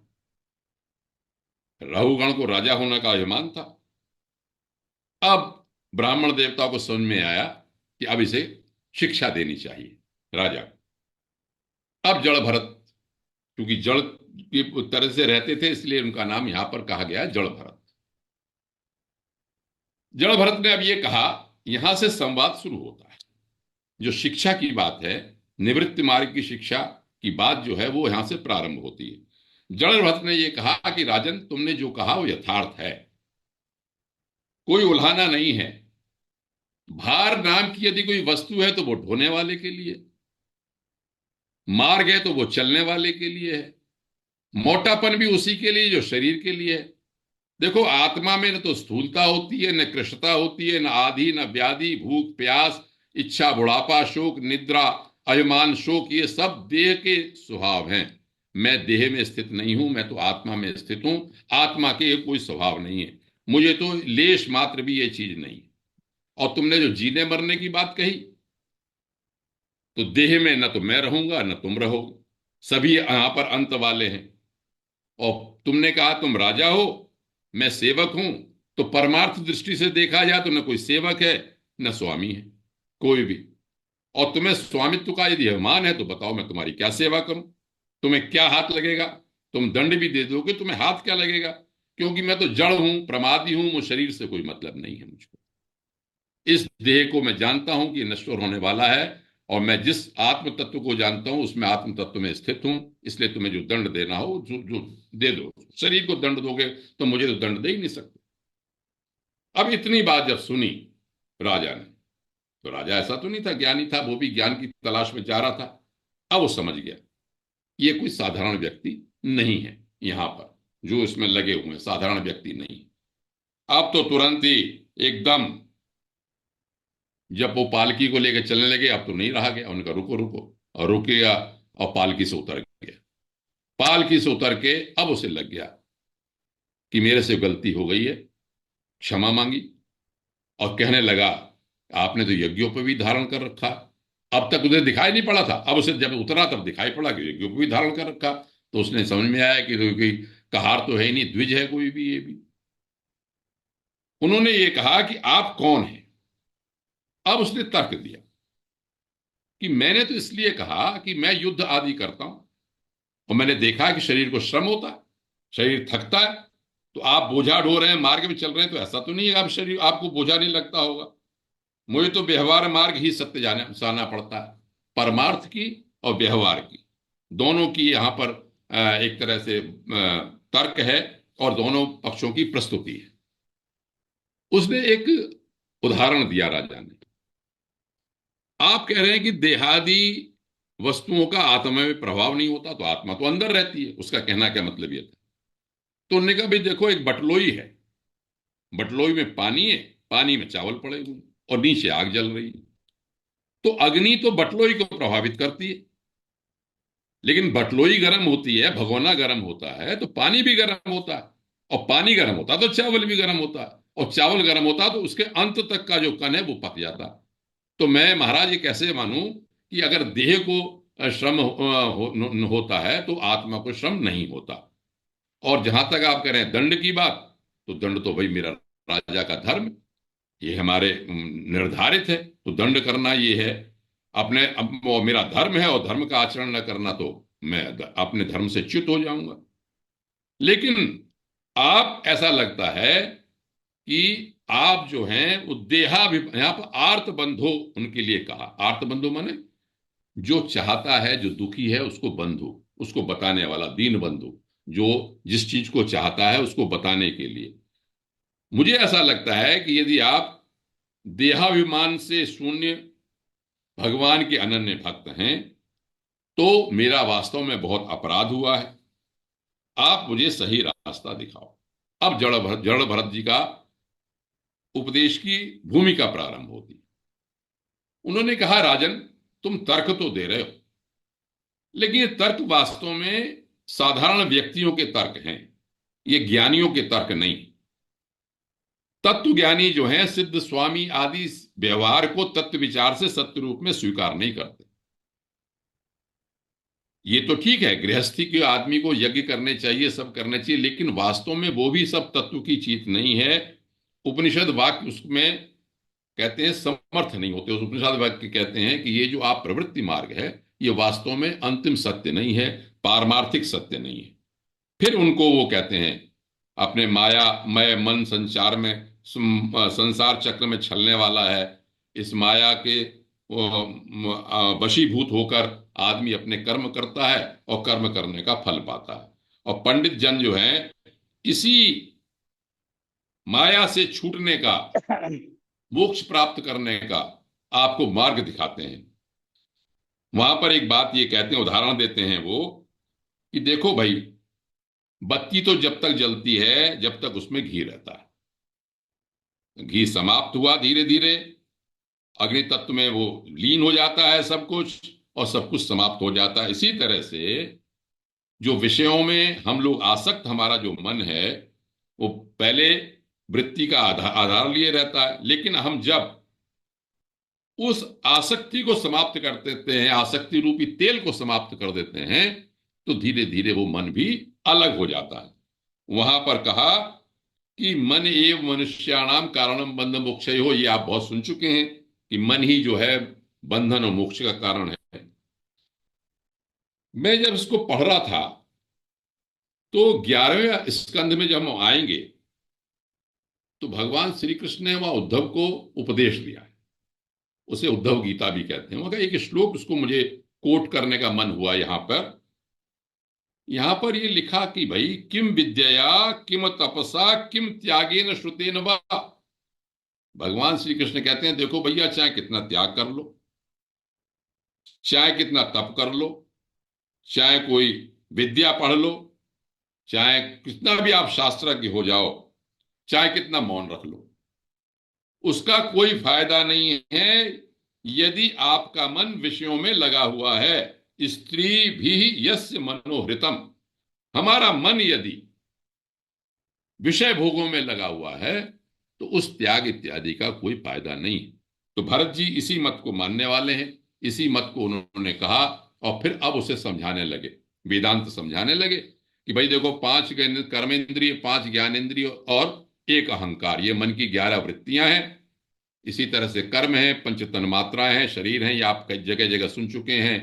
रघुगण को राजा होने का अभिमान था। अब ब्राह्मण देवताओं को समझ में आया कि अब इसे शिक्षा देनी चाहिए राजा। अब जड़ भरत, क्योंकि जड़ की तरह से रहते थे, इसलिए उनका नाम यहां पर कहा गया है जड़ भरत। जड़ भरत ने अब ये कहा, यहां से संवाद शुरू होता है। जो शिक्षा की बात है, निवृत्ति मार्ग की शिक्षा की बात जो है, वो यहां से प्रारंभ होती है। जड़ भरत ने यह कहा कि राजन, तुमने जो कहा वो यथार्थ है, कोई उल्हाना नहीं है। भार नाम की यदि कोई वस्तु है तो वो ढोने वाले के लिए, मार्ग है तो वो चलने वाले के लिए है, मोटापन भी उसी के लिए जो शरीर के लिए है। देखो, आत्मा में न तो स्थूलता होती है, न कृष्णता होती है, न आदि, न व्याधि, भूख प्यास, इच्छा, बुढ़ापा, शोक, निद्रा, अभिमान, शोक, ये सब देह के स्वभाव हैं। मैं देह में स्थित नहीं हूं, मैं तो आत्मा में स्थित हूं। आत्मा के कोई स्वभाव नहीं है, मुझे तो लेश मात्र भी ये चीज नहीं है। और तुमने जो जीने मरने की बात कही, तो देह में न तो मैं रहूंगा न तुम रहोगे, सभी यहां पर अंत वाले हैं। और तुमने कहा तुम राजा हो, मैं सेवक हूं, तो परमार्थ दृष्टि से देखा जाए तो न कोई सेवक है न स्वामी है, कोई भी। और तुम्हें स्वामित्व का यदि अभिमान है तो बताओ, मैं तुम्हारी क्या सेवा करूं? तुम्हें क्या हाथ लगेगा? तुम दंड भी दे दोगे, तुम्हें हाथ क्या लगेगा? क्योंकि मैं तो जड़ हूं, प्रमादी हूं, मुझ शरीर से कोई मतलब नहीं है मुझको। इस देह को मैं जानता हूं कि नश्वर होने वाला है, और मैं जिस आत्म तत्व को जानता हूं उसमें आत्म तत्व में स्थित हूं। इसलिए तुम्हें जो दंड देना हो, जो जो दे दो। शरीर को दंड दोगे तो मुझे तो दंड दे ही नहीं सकते। अब इतनी बात जब सुनी राजा ने, तो राजा ऐसा तो नहीं था ज्ञानी था, वो भी ज्ञान की तलाश में जा रहा था। अब वो समझ गया, ये कोई साधारण व्यक्ति नहीं है, यहां पर जो इसमें लगे हुए हैं साधारण व्यक्ति नहीं। अब तो तुरंत ही एकदम, जब वो पालकी को लेकर चलने लगे, अब तो नहीं रहा गया। उनका रुको रुको, और रुक गया, और पालकी से उतर गया। पालकी से उतर के अब उसे लग गया कि मेरे से गलती हो गई है, क्षमा मांगी। और कहने लगा, आपने तो यज्ञों पर भी धारण कर रखा, अब तक उसे दिखाई नहीं पड़ा था, अब उसे जब उतरा तब दिखाई पड़ा कि यज्ञों पर भी धारण कर रखा। तो उसने समझ में आया कि तो कोई कहार तो है ही नहीं, द्विज है कोई भी ये भी। उन्होंने ये कहा कि आप कौन हैं? अब उसने तर्क दिया कि मैंने तो इसलिए कहा कि मैं युद्ध आदि करता हूं, और मैंने देखा कि शरीर को श्रम होता है, शरीर थकता है। तो आप बोझा ढो रहे हैं, मार्ग में चल रहे हैं, तो ऐसा तो नहीं है आप शरीर आपको बोझा नहीं लगता होगा। मुझे तो व्यवहार मार्ग ही सत्य जाना पड़ता है, परमार्थ की और व्यवहार की, दोनों की यहाँ पर एक तरह से तर्क है, और दोनों पक्षों की प्रस्तुति है। उसने एक उदाहरण दिया राजा ने। आप कह रहे हैं कि देहादि वस्तुओं का आत्मा में प्रभाव नहीं होता, तो आत्मा तो अंदर रहती है, उसका कहना क्या मतलब ये था? तो उन्होंने कहा, भाई देखो, एक बटलोई है, बटलोई में पानी है, पानी में चावल पड़े हुए हैं, और नीचे आग जल रही है। तो अग्नि तो बटलोई को प्रभावित करती है, लेकिन बटलोई गर्म होती है, भगोना गर्म होता है, तो पानी भी गर्म होता है, और पानी गर्म होता है तो चावल भी गर्म होता है, और चावल गर्म होता है तो उसके अंत तक का जो कण है वो पक जाता है। तो मैं महाराज ये कैसे मानूं कि अगर देह को श्रम होता है तो आत्मा को श्रम नहीं होता? और जहां तक आप कह रहे हैं दंड की बात, तो दंड तो भाई मेरा राजा का धर्म, ये हमारे निर्धारित है, तो दंड करना ये है अपने, अब वो मेरा धर्म है, और धर्म का आचरण न करना तो मैं अपने धर्म से च्युत हो जाऊंगा। लेकिन आप, ऐसा लगता है कि आप जो हैं वो यहाँ पर आर्त बंधो उनके लिए कहा। आर्त बंधो माने जो चाहता है, जो दुखी है उसको बंधु, उसको बताने वाला, दीन बंधु, जो जिस चीज को चाहता है उसको बताने के लिए। मुझे ऐसा लगता है कि यदि आप देहाभिमान से शून्य भगवान के अनन्य भक्त हैं, तो मेरा वास्तव में बहुत अपराध हुआ है, आप मुझे सही रास्ता दिखाओ। अब जड़ भरत जी का उपदेश की भूमिका प्रारंभ होती। उन्होंने कहा, राजन, तुम तर्क तो दे रहे हो, लेकिन ये तर्क वास्तव में साधारण व्यक्तियों के तर्क हैं, ये ज्ञानियों के तर्क नहीं। तत्व ज्ञानी जो हैं, सिद्ध स्वामी आदि, व्यवहार को तत्व विचार से सत्य रूप में स्वीकार नहीं करते। ये तो ठीक है, गृहस्थी के आदमी को यज्ञ करने चाहिए, सब करने चाहिए, लेकिन वास्तव में वो भी सब तत्व की चीज नहीं है। उपनिषद वाक्य उसमें कहते हैं समर्थ नहीं होते। उस उपनिषद वाक्य कहते हैं कि ये जो आप प्रवृत्ति मार्ग है, ये वास्तव में अंतिम सत्य नहीं है, पारमार्थिक सत्य नहीं है। फिर उनको वो कहते हैं अपने मायामय मन संचार में, संसार चक्र में छलने वाला है। इस माया के वशीभूत होकर आदमी अपने कर्म करता है और कर्म करने का फल पाता है। और पंडित जन जो है, इसी माया से छूटने का, मोक्ष प्राप्त करने का आपको मार्ग दिखाते हैं। वहां पर एक बात ये कहते हैं, उदाहरण देते हैं वो, कि देखो भाई, बत्ती तो जब तक जलती है जब तक उसमें घी रहता है। घी समाप्त हुआ धीरे धीरे, अग्नि तत्व में वो लीन हो जाता है सब कुछ, और सब कुछ समाप्त हो जाता है। इसी तरह से जो विषयों में हम लोग आसक्त, हमारा जो मन है, वो पहले वृत्ति का आधार लिए रहता है, लेकिन हम जब उस आसक्ति को समाप्त कर देते हैं, आसक्ति रूपी तेल को समाप्त कर देते हैं, तो धीरे धीरे वो मन भी अलग हो जाता है। वहां पर कहा कि मन एव मनुष्याणाम कारणम बंध मोक्ष हो। ये आप बहुत सुन चुके हैं कि मन ही जो है बंधन और मोक्ष का कारण है। मैं जब इसको पढ़ रहा था तो 11वें स्कंध में जब हम आएंगे तो भगवान श्री कृष्ण ने वहां उद्धव को उपदेश दिया है। उसे उद्धव गीता भी कहते हैं। वहां एक श्लोक उसको मुझे कोट करने का मन हुआ यहां पर ये लिखा कि भाई, किम विद्यया किम तपसा किम त्यागेन श्रुतेन वा। भगवान श्री कृष्ण कहते हैं, देखो भैया, चाहे कितना त्याग कर लो, चाहे कितना तप कर लो, चाहे कोई विद्या पढ़ लो, चाहे कितना भी आप शास्त्रज्ञ हो जाओ, चाहे कितना मौन रख लो, उसका कोई फायदा नहीं है यदि आपका मन विषयों में लगा हुआ है। स्त्री भी यस्य मनोहृतम। हमारा मन यदि विषय भोगों में लगा हुआ है तो उस त्याग इत्यादि का कोई फायदा नहीं। तो भरत जी इसी मत को मानने वाले हैं, इसी मत को उन्होंने कहा, और फिर अब उसे समझाने लगे, वेदांत समझाने लगे कि भाई देखो, 5 कर्मेंद्रिय, 5 ज्ञानेंद्रिय और 1 अहंकार, ये मन की 11 वृत्तियां हैं। इसी तरह से कर्म है, 5 तन्मात्राएं हैं, शरीर हैं, ये आप कई जगह जगह सुन चुके हैं।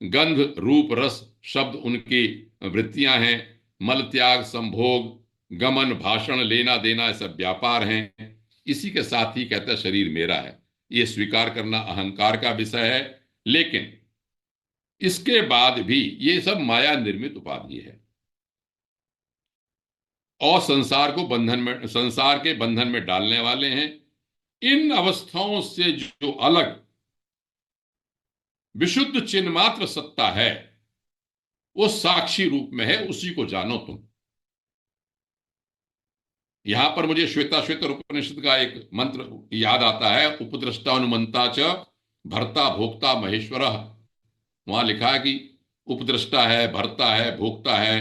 गंध रूप रस शब्द उनकी वृत्तियां हैं। मल त्याग, संभोग, गमन, भाषण, लेना देना, ये सब व्यापार हैं। इसी के साथ ही कहता है शरीर मेरा है, ये स्वीकार करना अहंकार का विषय है। लेकिन इसके बाद भी ये सब माया निर्मित उपाधि है, और संसार के बंधन में डालने वाले हैं। इन अवस्थाओं से जो अलग विशुद्ध चिन्ह मात्र सत्ता है, वो साक्षी रूप में है, उसी को जानो तुम। यहां पर मुझे श्वेताश्वेतर उपनिषद का एक मंत्र याद आता है, उपद्रष्टानुमंता च भर्ता भोक्ता महेश्वर। वहां लिखा है कि उपद्रष्टा है, भर्ता है, भोक्ता है,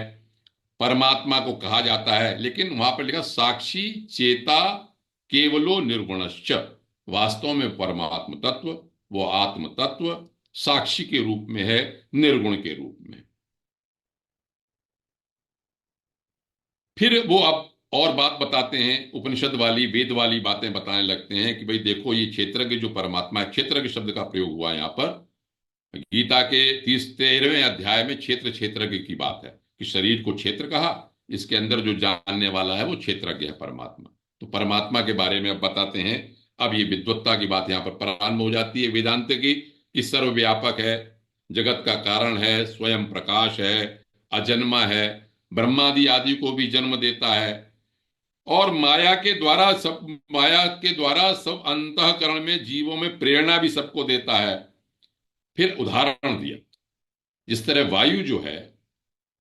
परमात्मा को कहा जाता है। लेकिन वहां पर लिखा साक्षी चेता केवलो निर्गुणश्च। वास्तव में परमात्म तत्व, वो आत्म तत्व साक्षी के रूप में है, निर्गुण के रूप में। फिर वो अब और बात बताते हैं, उपनिषद वाली, वेद वाली बातें बताने लगते हैं कि भाई देखो, ये क्षेत्रज्ञ जो परमात्मा है, क्षेत्रज्ञ शब्द का प्रयोग हुआ है यहां पर। गीता के 13वें अध्याय में क्षेत्रज्ञ की बात है कि शरीर को क्षेत्र कहा, इसके अंदर जो जानने वाला है वो क्षेत्रज्ञ है, परमात्मा। तो परमात्मा के बारे में अब बताते हैं। अब ये विद्वत्ता की बात यहाँ पर प्रारंभ हो जाती है वेदांत की, कि सर्वव्यापक है, जगत का कारण है, स्वयं प्रकाश है, अजन्मा है, ब्रह्मादि आदि को भी जन्म देता है, और माया के द्वारा सब अंतःकरण में जीवों में प्रेरणा भी सबको देता है। फिर उदाहरण दिया, जिस तरह वायु जो है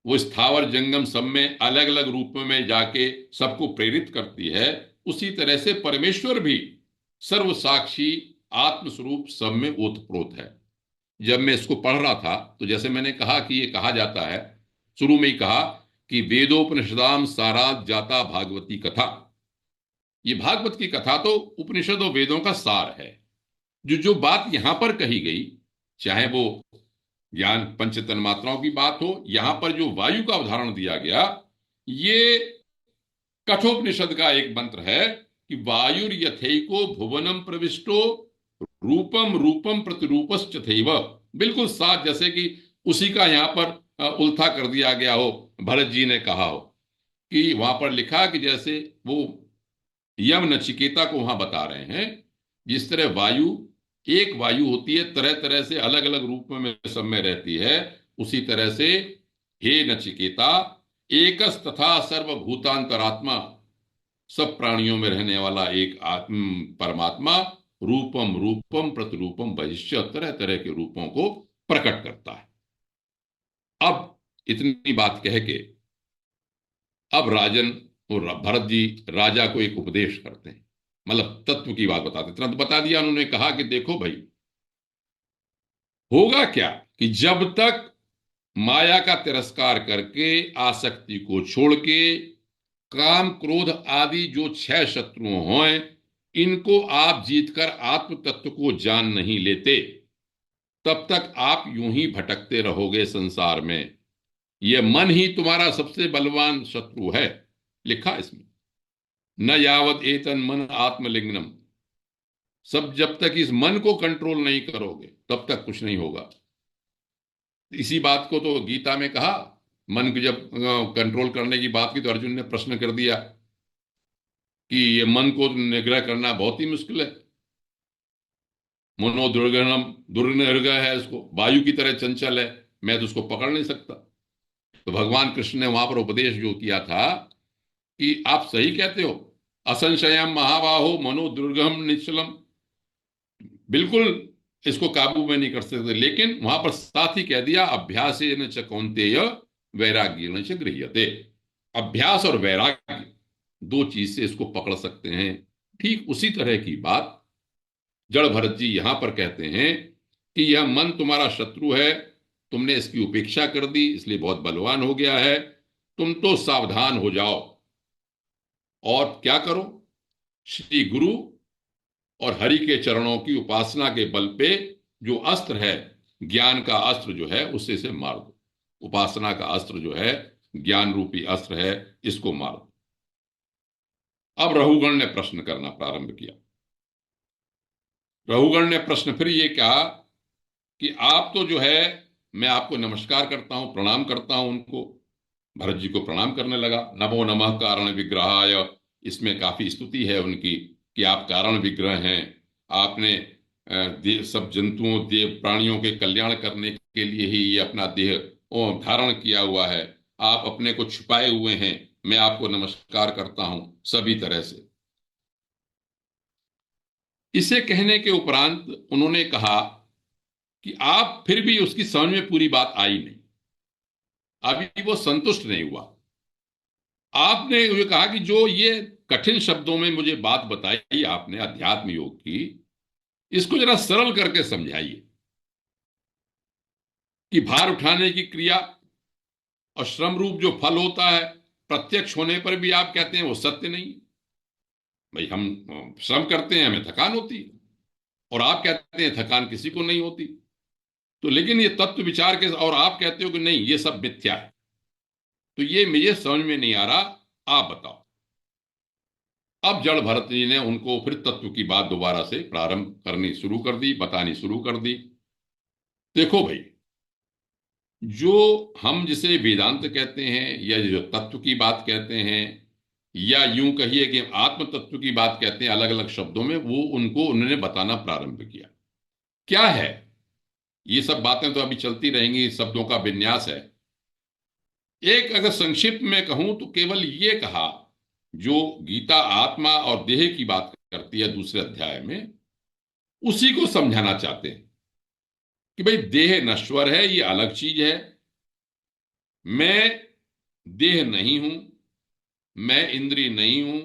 वो स्थावर जंगम सब में अलग अलग रूपों में जाके सबको प्रेरित करती है, उसी तरह से परमेश्वर भी सर्व साक्षी आत्मस्वरूप सब में ओतप्रोत है। जब मैं इसको पढ़ रहा था तो जैसे मैंने कहा कि ये कहा जाता है, शुरू में ही कहा कि वेदोपनिषदाम सारात जाता भागवती कथा। ये भागवत की कथा तो उपनिषद और वेदों का सार है। जो जो बात यहां पर कही गई, चाहे वो ज्ञान पंच तन्मात्राओं की बात हो, यहां पर जो वायु का उदाहरण दिया गया, ये कठोपनिषद का एक मंत्र है कि वायुर यथैको भुवनम प्रविष्टो रूपम रूपम प्रतिरूपश्चथैव। बिल्कुल साथ, जैसे कि उसी का यहां पर उल्था कर दिया गया हो, भरत जी ने कहा हो कि वहां पर लिखा कि जैसे वो यम नचिकेता को वहां बता रहे हैं, जिस तरह वायु एक वायु होती है, तरह तरह से अलग अलग रूप में सब में रहती है, उसी तरह से हे नचिकेता, एकस तथा सर्वभूतांतरात्मा, सब प्राणियों में रहने वाला एक आत्म परमात्मा रूपम रूपम प्रतिरूपम बहिष्य, तरह तरह के रूपों को प्रकट करता है। अब इतनी बात कह के अब राजन और भरत जी राजा को एक उपदेश करते हैं, मतलब तत्व की बात बताते। तुरंत बता दिया उन्होंने, कहा कि देखो भाई, होगा क्या कि जब तक माया का तिरस्कार करके आसक्ति को छोड़ के काम क्रोध आदि जो 6 शत्रु हैं, इनको आप जीतकर आत्म तत्व को जान नहीं लेते, तब तक आप यूं ही भटकते रहोगे संसार में। यह मन ही तुम्हारा सबसे बलवान शत्रु है, लिखा इसमें। न यावत एतन मन आत्मलिंगनम, सब जब तक इस मन को कंट्रोल नहीं करोगे तब तक कुछ नहीं होगा। इसी बात को तो गीता में कहा, मन को जब कंट्रोल करने की बात की तो अर्जुन ने प्रश्न कर दिया कि ये मन को निग्रह करना बहुत ही मुश्किल है। मनो दुर्गणम, दुर्निग्रह है, इसको वायु की तरह चंचल है, मैं तो उसको पकड़ नहीं सकता। तो भगवान कृष्ण ने वहां पर उपदेश जो किया था कि आप सही कहते हो, असंशयम महाबाहो मनो दुर्गम निश्चलम, बिल्कुल इसको काबू में नहीं कर सकते, लेकिन वहां पर साथ ही कह दिया अभ्यास न च कौन्तेय वैराग्य न च गृह्यते। अभ्यास और वैराग्य दो चीज से इसको पकड़ सकते हैं। ठीक उसी तरह की बात जड़ भरत जी यहां पर कहते हैं कि यह मन तुम्हारा शत्रु है, तुमने इसकी उपेक्षा कर दी, इसलिए बहुत बलवान हो गया है। तुम तो सावधान हो जाओ और क्या करो, श्री गुरु और हरि के चरणों की उपासना के बल पे जो अस्त्र है, ज्ञान का अस्त्र जो है, उससे इसे मार दो। उपासना का अस्त्र जो है, ज्ञान रूपी अस्त्र है, इसको मार दो। अब रहुगण ने प्रश्न करना प्रारंभ किया। रहुगण ने प्रश्न फिर ये कहा कि आप तो जो है, मैं आपको नमस्कार करता हूं, प्रणाम करता हूं उनको। भरत जी को प्रणाम करने लगा। नमो नमः कारण विग्रहाय, इसमें काफी स्तुति है उनकी कि आप कारण विग्रह हैं। आपने सब जंतुओं देव प्राणियों के कल्याण करने के लिए ही ये अपना देह धारण किया हुआ है। आप अपने को छुपाए हुए हैं, मैं आपको नमस्कार करता हूं सभी तरह से। इसे कहने के उपरांत उन्होंने कहा कि आप फिर भी उसकी समझ में पूरी बात आई नहीं, अभी वो संतुष्ट नहीं हुआ। आपने ये कहा कि जो ये कठिन शब्दों में मुझे बात बताई आपने अध्यात्म योग की, इसको जरा सरल करके समझाइए कि भार उठाने की क्रिया और श्रम रूप जो फल होता है, प्रत्यक्ष होने पर भी आप कहते हैं वो सत्य नहीं। भाई हम श्रम करते हैं, हमें थकान होती है, और आप कहते हैं थकान किसी को नहीं होती। तो लेकिन ये तत्व विचार के, और आप कहते हो कि नहीं ये सब मिथ्या है। तो ये मुझे समझ में नहीं आ रहा, आप बताओ। अब जड़ भरत जी ने उनको फिर तत्व की बात दोबारा से प्रारंभ करनी शुरू कर दी, बतानी शुरू कर दी। देखो भाई, जो हम जिसे वेदांत कहते हैं, या जो तत्व की बात कहते हैं, या यूं कहिए कि आत्म तत्व की बात कहते हैं, अलग अलग शब्दों में, वो उनको उन्होंने बताना प्रारंभ किया क्या है। ये सब बातें तो अभी चलती रहेंगी, शब्दों का विन्यास है। एक अगर संक्षिप्त में कहूं तो केवल ये कहा, जो गीता आत्मा और देह की बात करती है दूसरे अध्याय में, उसी को समझाना चाहते हैं कि भाई देह नश्वर है, ये अलग चीज है। मैं देह नहीं हूं, मैं इंद्रिय नहीं हूं,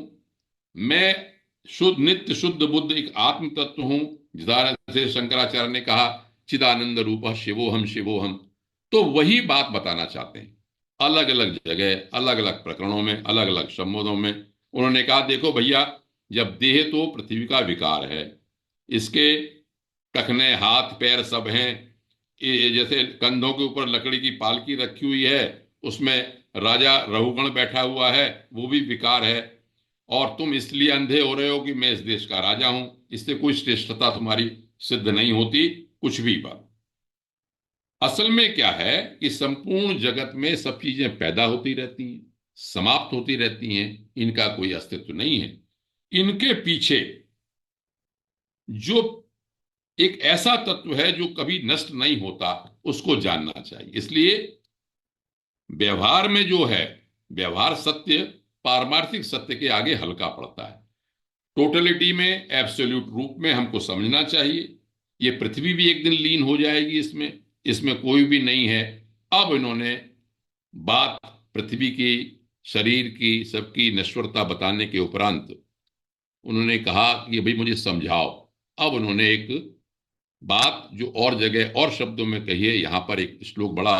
मैं शुद्ध नित्य शुद्ध बुद्ध एक आत्म तत्व हूं, जिस तरह से शंकराचार्य ने कहा चिदानंद रूप शिवोहम, तो वही बात बताना चाहते हैं। अलग अलग जगह अलग अलग प्रकरणों में अलग अलग शब्दों में उन्होंने कहा देखो भैया, जब देह तो पृथ्वी का विकार है, इसके टखने हाथ पैर सब हैं, ये जैसे कंधों के ऊपर लकड़ी की पालकी रखी हुई है, उसमें राजा रहुगण बैठा हुआ है, वो भी विकार है। और तुम इसलिए अंधे हो रहे हो कि मैं इस देश का राजा हूं, इससे कोई श्रेष्ठता तुम्हारी सिद्ध नहीं होती, कुछ भी बात। असल में क्या है कि संपूर्ण जगत में सब चीजें पैदा होती रहती हैं, समाप्त होती रहती हैं, इनका कोई अस्तित्व नहीं है। इनके पीछे जो एक ऐसा तत्व है जो कभी नष्ट नहीं होता, उसको जानना चाहिए। इसलिए व्यवहार में जो है, व्यवहार सत्य पारमार्थिक सत्य के आगे हल्का पड़ता है। टोटलिटी में एब्सोल्यूट रूप में हमको समझना चाहिए। ये पृथ्वी भी एक दिन लीन हो जाएगी, इसमें इसमें कोई भी नहीं है। अब इन्होंने बात पृथ्वी की, शरीर की, सबकी नश्वरता बताने के उपरांत उन्होंने कहा कि भाई मुझे समझाओ। अब उन्होंने एक बात जो और जगह और शब्दों में कही है, यहां पर एक श्लोक, बड़ा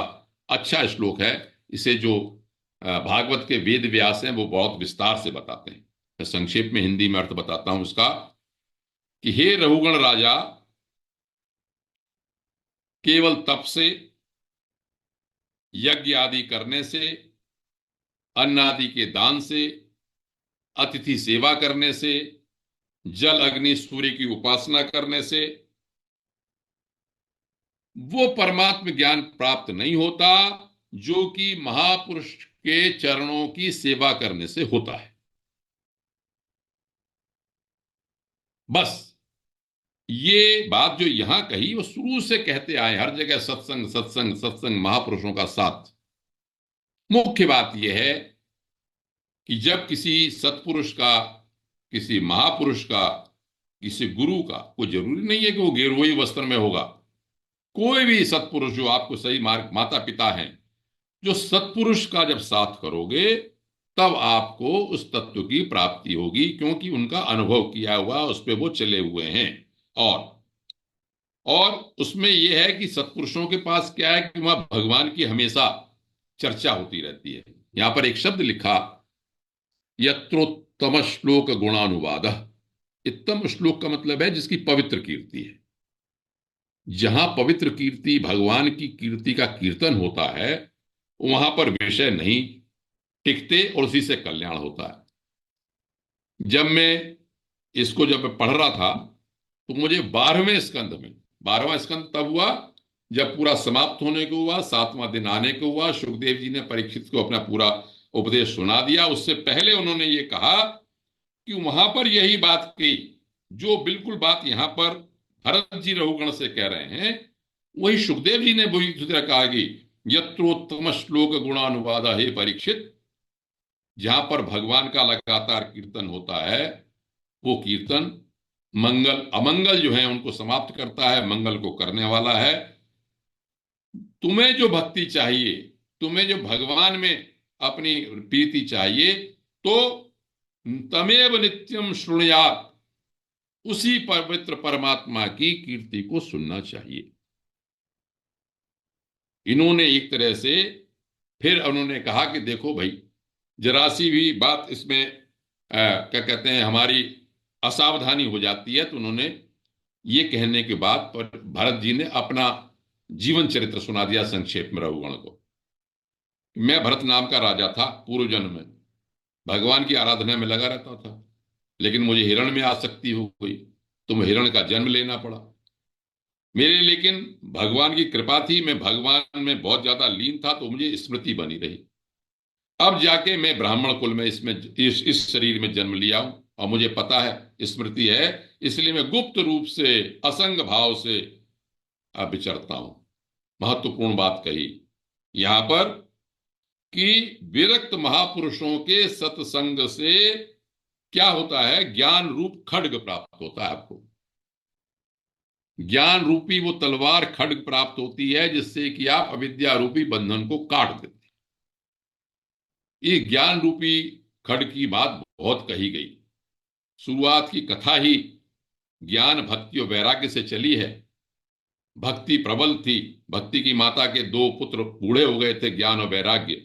अच्छा श्लोक है। इसे जो भागवत के वेद व्यास हैं वो बहुत विस्तार से बताते हैं। मैं संक्षेप में हिंदी में अर्थ बताता हूं उसका, कि हे रहुगण राजा, केवल तप से, यज्ञ आदि करने से, अन्न आदि के दान से, अतिथि सेवा करने से, जल अग्नि सूर्य की उपासना करने से वो परमात्म ज्ञान प्राप्त नहीं होता जो कि महापुरुष के चरणों की सेवा करने से होता है। बस ये बात जो यहां कही वो शुरू से कहते आए, हर जगह सत्संग सत्संग सत्संग, महापुरुषों का साथ। मुख्य बात यह है कि जब किसी सत्पुरुष का, किसी महापुरुष का, किसी गुरु का, कोई जरूरी नहीं है कि वो गेरुई वस्त्र में होगा, कोई भी सत्पुरुष जो आपको सही मार्ग, माता पिता हैं, जो सत्पुरुष का जब साथ करोगे तब आपको उस तत्व की प्राप्ति होगी, क्योंकि उनका अनुभव किया हुआ, उस पर वो चले हुए हैं। और और उसमें यह है कि सत्पुरुषों के पास क्या है कि वहां भगवान की हमेशा चर्चा होती रहती है। यहां पर एक शब्द लिखा, यत्रोत्तम श्लोक गुणानुवाद। उत्तम श्लोक का मतलब है जिसकी पवित्र कीर्ति है। जहां पवित्र कीर्ति, भगवान की कीर्ति का कीर्तन होता है, वहां पर विषय नहीं टिकते और उसी से कल्याण होता है। जब मैं इसको जब मैं पढ़ रहा था तो मुझे 12वें स्कंद में, 12वां स्कंद तब हुआ जब पूरा समाप्त होने को हुआ, 7वां दिन आने को हुआ, सुखदेव जी ने परीक्षित को अपना पूरा उपदेश सुना दिया। उससे पहले उन्होंने ये कहा कि वहां पर यही बात की जो बिल्कुल बात यहां पर भरत जी रघुगण से कह रहे हैं, वही सुखदेव जी ने वही कहा कि यत्रोत्तम श्लोक गुणानुवाद हे परीक्षित। जहां पर भगवान का लगातार कीर्तन होता है, वो कीर्तन मंगल अमंगल जो है उनको समाप्त करता है, मंगल को करने वाला है। तुम्हें जो भक्ति चाहिए, तुम्हें जो भगवान में अपनी प्रीति चाहिए, तो तमेव नित्यम शृणुयात, उसी पवित्र परमात्मा की कीर्ति को सुनना चाहिए। इन्होंने एक तरह से फिर उन्होंने कहा कि देखो भाई, जरा सी भी बात इसमें क्या कहते हैं, हमारी असावधानी हो जाती है। तो उन्होंने ये कहने के बाद पर भरत जी ने अपना जीवन चरित्र सुना दिया संक्षेप में रघुगण को। मैं भरत नाम का राजा था, पूर्व जन्म में भगवान की आराधना में लगा रहता था, लेकिन मुझे हिरण में आसक्ति हो गई, तो मुझे हिरण का जन्म लेना पड़ा मेरे। लेकिन भगवान की कृपा थी, मैं भगवान में बहुत ज्यादा लीन था, तो मुझे स्मृति बनी रही। अब जाके मैं ब्राह्मण कुल में इसमें इस शरीर में जन्म लिया हूं, और मुझे पता है स्मृति है, इसलिए मैं गुप्त रूप से असंग भाव से विचरता हूं। महत्वपूर्ण बात कही यहां पर कि विरक्त महापुरुषों के सत्संग से क्या होता है, ज्ञान रूप खड्ग प्राप्त होता है आपको। ज्ञान रूपी वो तलवार खड्ग प्राप्त होती है जिससे कि आप अविद्या रूपी बंधन को काट देते हैं। ये ज्ञान रूपी खड्ग की बात बहुत कही गई। शुरुआत की कथा ही ज्ञान भक्ति और वैराग्य से चली है। भक्ति प्रबल थी, भक्ति की माता के दो पुत्र बूढ़े हो गए थे, ज्ञान और वैराग्य।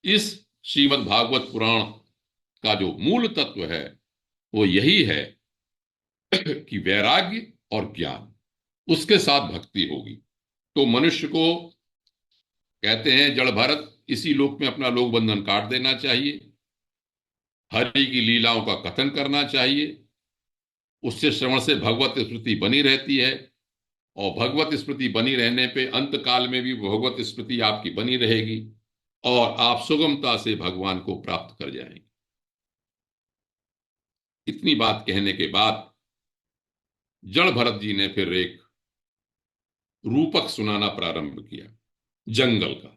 इस श्रीमद् भागवत पुराण का जो मूल तत्व है वो यही है कि वैराग्य और ज्ञान, उसके साथ भक्ति होगी तो मनुष्य को, कहते हैं जड़ भरत, इसी लोक में अपना लोक बंधन काट देना चाहिए, हरि की लीलाओं का कथन करना चाहिए। उससे श्रवण से भगवत स्मृति बनी रहती है, और भगवत स्मृति बनी रहने पे अंत काल में भी भगवत स्मृति आपकी बनी रहेगी और आप सुगमता से भगवान को प्राप्त कर जाएंगे। इतनी बात कहने के बाद जड़ भरत जी ने फिर एक रूपक सुनाना प्रारंभ किया जंगल का।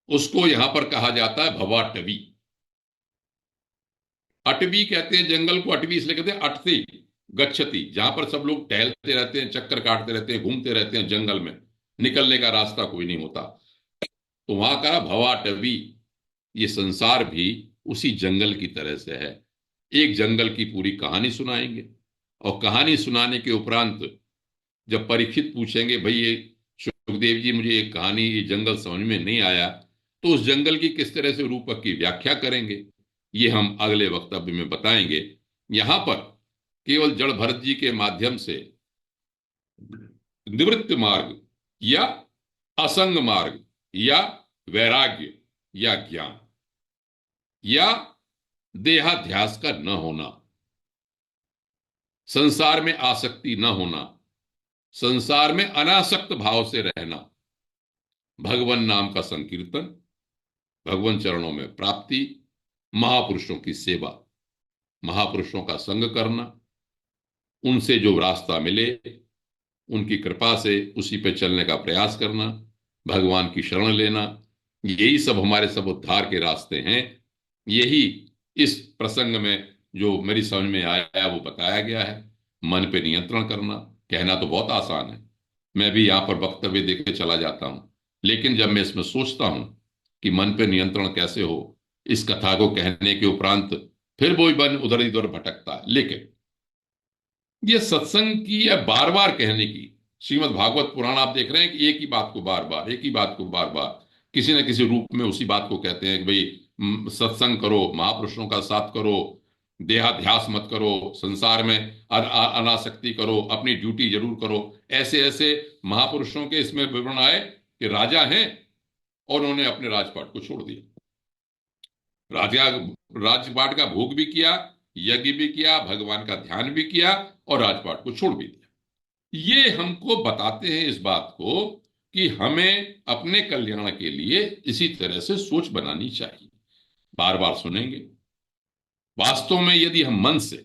उसको यहां पर कहा जाता है भवाटवी। अटवी कहते हैं जंगल को, अटवी इसलिए कहते हैं अटती गच्छति, जहां पर सब लोग टहलते रहते हैं, चक्कर काटते रहते हैं, घूमते रहते हैं जंगल में, निकलने का रास्ता कोई नहीं होता, तो वहां का भवाटवी। ये संसार भी उसी जंगल की तरह से है। एक जंगल की पूरी कहानी सुनाएंगे, और कहानी सुनाने के उपरांत जब परीक्षित पूछेंगे भाई ये सुखदेव जी मुझे एक कहानी, ये जंगल समझ में नहीं आया, तो उस जंगल की किस तरह से रूपक की व्याख्या करेंगे, ये हम अगले वक्तव्य में बताएंगे। यहां पर केवल जड़ भरत जी के माध्यम से निवृत्त मार्ग या असंग मार्ग या वैराग्य या ज्ञान या देहाध्यास का न होना, संसार में आसक्ति न होना, संसार में अनासक्त भाव से रहना, भगवान नाम का संकीर्तन, भगवान चरणों में प्राप्ति, महापुरुषों की सेवा, महापुरुषों का संग करना, उनसे जो रास्ता मिले उनकी कृपा से उसी पे चलने का प्रयास करना, भगवान की शरण लेना, यही सब हमारे सब उद्धार के रास्ते हैं। यही इस प्रसंग में जो मेरी समझ में आया वो बताया गया है। मन पे नियंत्रण करना, कहना तो बहुत आसान है, मैं भी यहां पर वक्तव्य देके चला जाता हूं, लेकिन जब मैं इसमें सोचता हूं कि मन पे नियंत्रण कैसे हो, इस कथा को कहने के उपरांत फिर वो मन उधर इधर भटकता है। लेकिन ये सत्संग की या बार बार कहने की, श्रीमद् भागवत पुराण आप देख रहे हैं कि एक ही बात को बार बार, एक ही बात को बार बार किसी न किसी रूप में उसी बात को कहते हैं कि भाई सत्संग करो, महापुरुषों का साथ करो, देहाध्यास मत करो, संसार में अनासक्ति करो, अपनी ड्यूटी जरूर करो। ऐसे ऐसे महापुरुषों के इसमें विवरण आए कि राजा हैं और उन्होंने अपने राजपाट को छोड़ दिया, राजा राजपाट का भोग भी किया, यज्ञ भी किया, भगवान का ध्यान भी किया और राजपाट को छोड़ भी दिया। ये हमको बताते हैं इस बात को कि हमें अपने कल्याण के लिए इसी तरह से सोच बनानी चाहिए। बार बार सुनेंगे। वास्तव में यदि हम मन से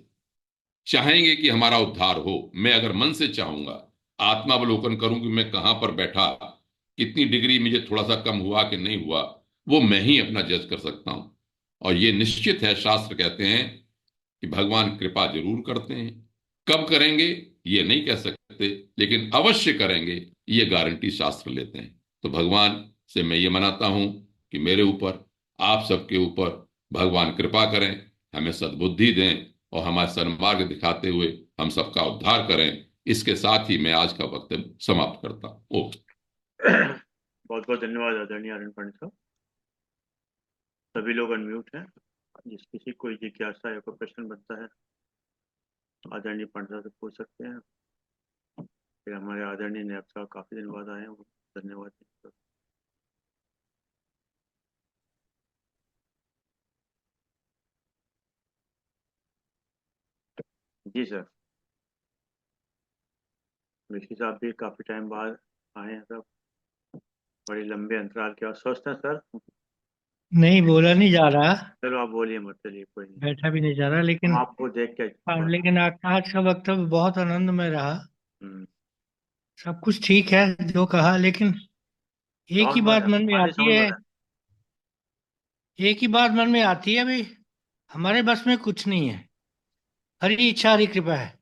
चाहेंगे कि हमारा उद्धार हो, मैं अगर मन से चाहूंगा, आत्मावलोकन करूं कि मैं कहां पर बैठा, कितनी डिग्री मुझे थोड़ा सा कम हुआ कि नहीं हुआ, वो मैं ही अपना जज कर सकता हूं। और ये निश्चित है, शास्त्र कहते हैं कि भगवान कृपा जरूर करते हैं। कब करेंगे ये नहीं कह सकते, लेकिन अवश्य करेंगे ये गारंटी शास्त्र लेते हैं। तो भगवान से मैं ये मनाता हूं कि मेरे ऊपर, आप सबके ऊपर भगवान कृपा करें, हमें सद्बुद्धि दें और हमारे सन्मार्ग दिखाते हुए हम सबका उद्धार करें। इसके साथ ही मैं आज का वक्तव्य समाप्त करता हूं। ओके। बहुत बहुत धन्यवाद आदरणीय आर्यन पंडित साहब। सभी लोग अनम्यूट हैं, जिस किसी कोई जिज्ञासा या कोई प्रश्न बनता है आदरणीय पंडित साहब से पूछ सकते हैं। फिर हमारे आदरणीय नैब साहब काफी दिन बाद आए हैं, धन्यवाद जी सर। ऋषि साहब भी काफी टाइम बाद आए हैं सब, बड़े लंबे अंतराल के बाद। स्वस्थ हैं सर? नहीं, बोला नहीं जा रहा, चलो आप बोलिए मत, चलिए कोई नहीं, बैठा भी नहीं जा रहा, हम लेकिन आपको देख के लेकिन आज का वक्तव्य बहुत आनंदमय रहा। हम्म, सब कुछ ठीक है जो कहा, लेकिन एक ही साउंड बात बढ़ मन में पानी आती साउंड है, बढ़ रहा एक ही बात मन में आती है भाई, हमारे बस में कुछ नहीं है, हरी इच्छा हरी कृपा है।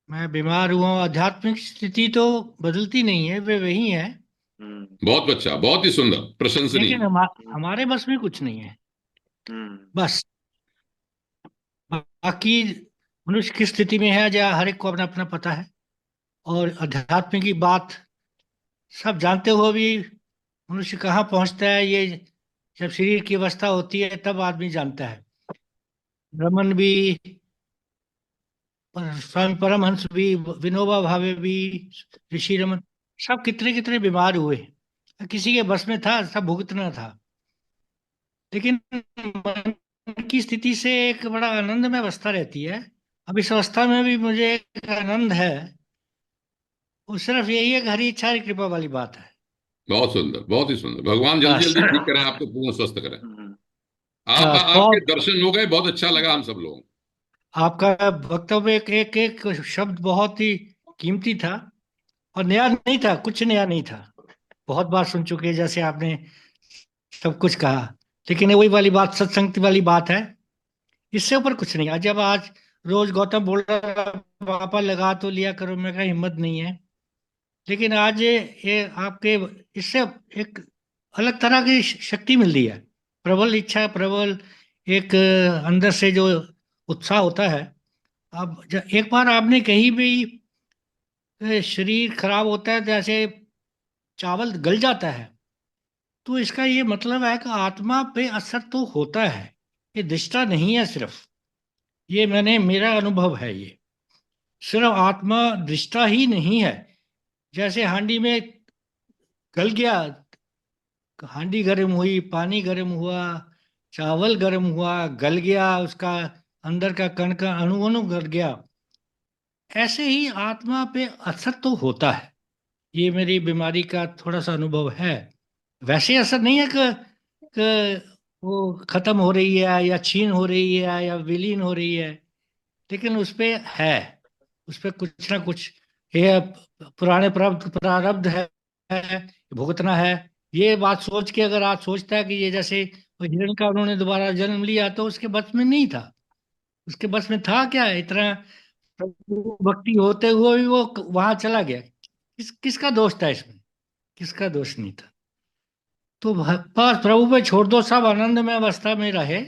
मैं बीमार हुआ हूँ, आध्यात्मिक स्थिति तो बदलती नहीं है, वे वही है, बहुत अच्छा, बहुत ही सुंदर, प्रशंसनीय। लेकिन हमारे बस में कुछ नहीं है हम्म बस। बाकी मनुष्य किस स्थिति में है, या हर एक को अपना अपना पता है। और अध्यात्म की बात सब जानते हुए भी मनुष्य कहाँ पहुंचता है, ये जब शरीर की अवस्था होती है तब आदमी जानता है। रमन भी, स्वामी परमहंस भी, विनोबा भावे भी, ऋषि रमन, सब कितने कितने बीमार हुए। किसी के बस में था, सब भुगतना था। लेकिन मन की स्थिति से एक बड़ा आनंदमय अवस्था रहती है। अब इस अवस्था में भी मुझे एक आनंद है। वो सिर्फ यही है कि हरी इच्छा हरी कृपा वाली बात है। बहुत सुंदर, बहुत ही सुंदर। भगवान जल्दी बस। जल्दी ठीक करें, आपको पूर्ण स्वस्थ करें। हम्म, आप बस आपके बहुत। दर्शन हो गए, बहुत अच्छा लगा हम सब लोगों को। आपका वक्तव्य एक एक एक शब्द बहुत ही कीमती था, और नया नहीं था, कुछ नया नहीं था। बहुत बार सुन चुके हैं, जैसे आपने सब कुछ कहा। लेकिन ये वही वाली बात, सत्संग वाली बात है। इससे ऊपर कुछ नहीं। आज जब आज रोज गौतम बोल रहा था, पापा लगा तो लिया करो, मैं कहा हिम्मत नहीं है। लेकिन आज ये आपके इससे एक अलग तरह की शक्ति मिल रही है। प्रबल इच्छा, प्रबल एक अंदर से जो उत्साह होता है। अब एक बार आपने कहीं भी शरीर खराब होता है, जैसे चावल गल जाता है, तो इसका ये मतलब है कि आत्मा पे असर तो होता है। ये दृष्टा नहीं है सिर्फ। ये मेरा अनुभव है। ये सिर्फ आत्मा दृष्टा ही नहीं है। जैसे हांडी में गल गया, हांडी गर्म हुई, पानी गर्म हुआ, चावल गर्म हुआ, गल गया, उसका अंदर का कण का अणु अणु गल गया। ऐसे ही आत्मा पे असर तो होता है। ये मेरी बीमारी का थोड़ा सा अनुभव है। वैसे असर नहीं है कि वो खत्म हो रही है, या छीन हो रही है, या विलीन हो रही है। लेकिन उस पे है, उस पे कुछ ना कुछ ये पुराने प्रारब्ध प्रारब्ध है, भुगतना है। ये बात सोच के अगर आज सोचता है कि ये जैसे वो हिरण का उन्होंने दोबारा जन्म लिया, तो उसके बस में नहीं था। उसके बस में था क्या, इतना प्रभु भक्ति होते हुए भी वो वहां चला गया। किसका दोष था इसमें? किसका दोष नहीं था। तो बस प्रभु पे छोड़ दो, सब आनंद में अवस्था में रहे।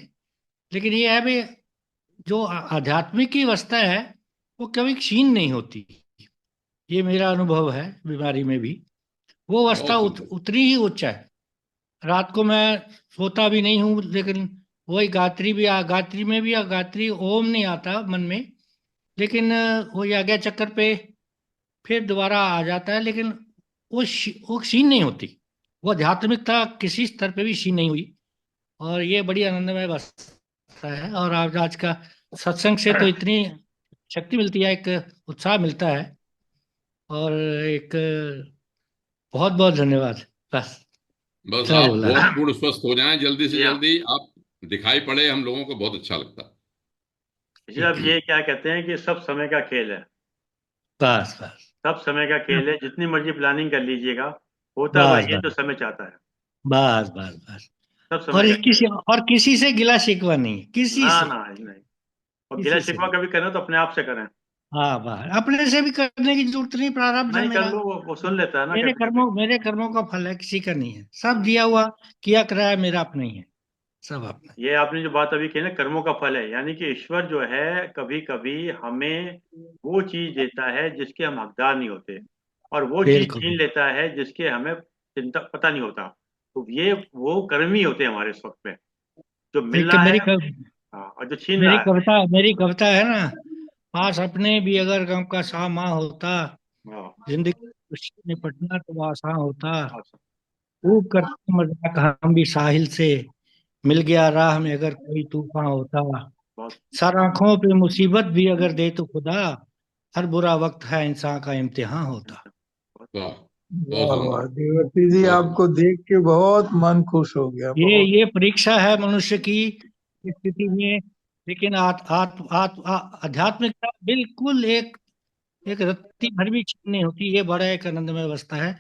लेकिन ये है भी, जो आध्यात्मिक की अवस्था है वो कभी क्षीण नहीं होती। ये मेरा अनुभव है बीमारी में भी। वो अवस्था बहुत सुंदर। उतनी ही उच्च है। रात को मैं सोता भी नहीं हूँ, लेकिन वही गायत्री भी गायत्री में भी गायत्री ओम नहीं आता मन में। लेकिन वो आज्ञा चक्कर पे फिर दोबारा आ जाता है। लेकिन वो क्षीण नहीं होती। वो आध्यात्मिकता किसी स्तर पे भी क्षीण नहीं हुई। और ये बड़ी आनंदमय अवस्था है। और आज का सत्संग से तो इतनी शक्ति मिलती है, एक उत्साह मिलता है। और एक बहुत बहुत धन्यवाद। बस बस इतना आप बोला। बहुत पूर्ण स्वस्थ हो जाएं जल्दी से जी हाँ। जल्दी। आप दिखाई पड़े हम लोगों को, बहुत अच्छा लगता। जी, ठीक अब है। ये क्या कहते हैं कि सब समय का खेल है। बस बस सब समय का खेल है, जितनी मर्जी प्लानिंग कर लीजिएगा, होता बस वही है जो बस समय चाहता है। बस बस बस। सब समय का खेल है। और किसी से गिला शिकवा नहीं है, किसी ना से। ना नहीं। और गिला किसी से शिकवा नहीं। कभी करें तो अपने आप से करें। हाँ, बस अपने से भी करने की जरूरत नहीं। प्रारब्ध है नहीं कर मेरा। लो, वो सुन लेता है ना कभी कभी। मेरे कर्मों का फल है, किसी का नहीं है। सब दिया हुआ किया कराया मेरा अपना ही है। सब अपना। ये आपने जो बात अभी कही ना, कर्मों का फल है, यानी कि ईश्वर जो है कभी कभी हमें वो चीज देता है जिसके हम हकदार नहीं होते, और वो चीज बिल्कुल। छीन लेता है जिसके हमें चिंता पता नहीं होता। तो ये वो कर्म ही होते हैं हमारे इस वक्त में, जो मिल एक रहा है। हाँ, और जो छीन रहा है। मेरी कविता है ना, पास अपने भी अगर गम का सामा होता, हाँ, जिंदगी खुशी में पटना तो आसान होता। हाँ, खूब करते मजाक हम भी साहिल से, मिल गया राह में अगर कोई तूफान होता। बहुत सर आंखों पे मुसीबत भी अगर दे तो खुदा, हर बुरा वक्त है इंसान का इम्तिहान होता। बहुत वाह, बहुत वाह सुंदर, वाह देवती जी, बहुत सुंदर। आपको देख के बहुत मन खुश हो गया, बहुत। ये परीक्षा है मनुष्य की स्थिति में। लेकिन आध्यात्मिकता बिल्कुल एक रत्ती भर भी छीन नहीं होती। ये बड़ा एक आनंदमय अवस्था है।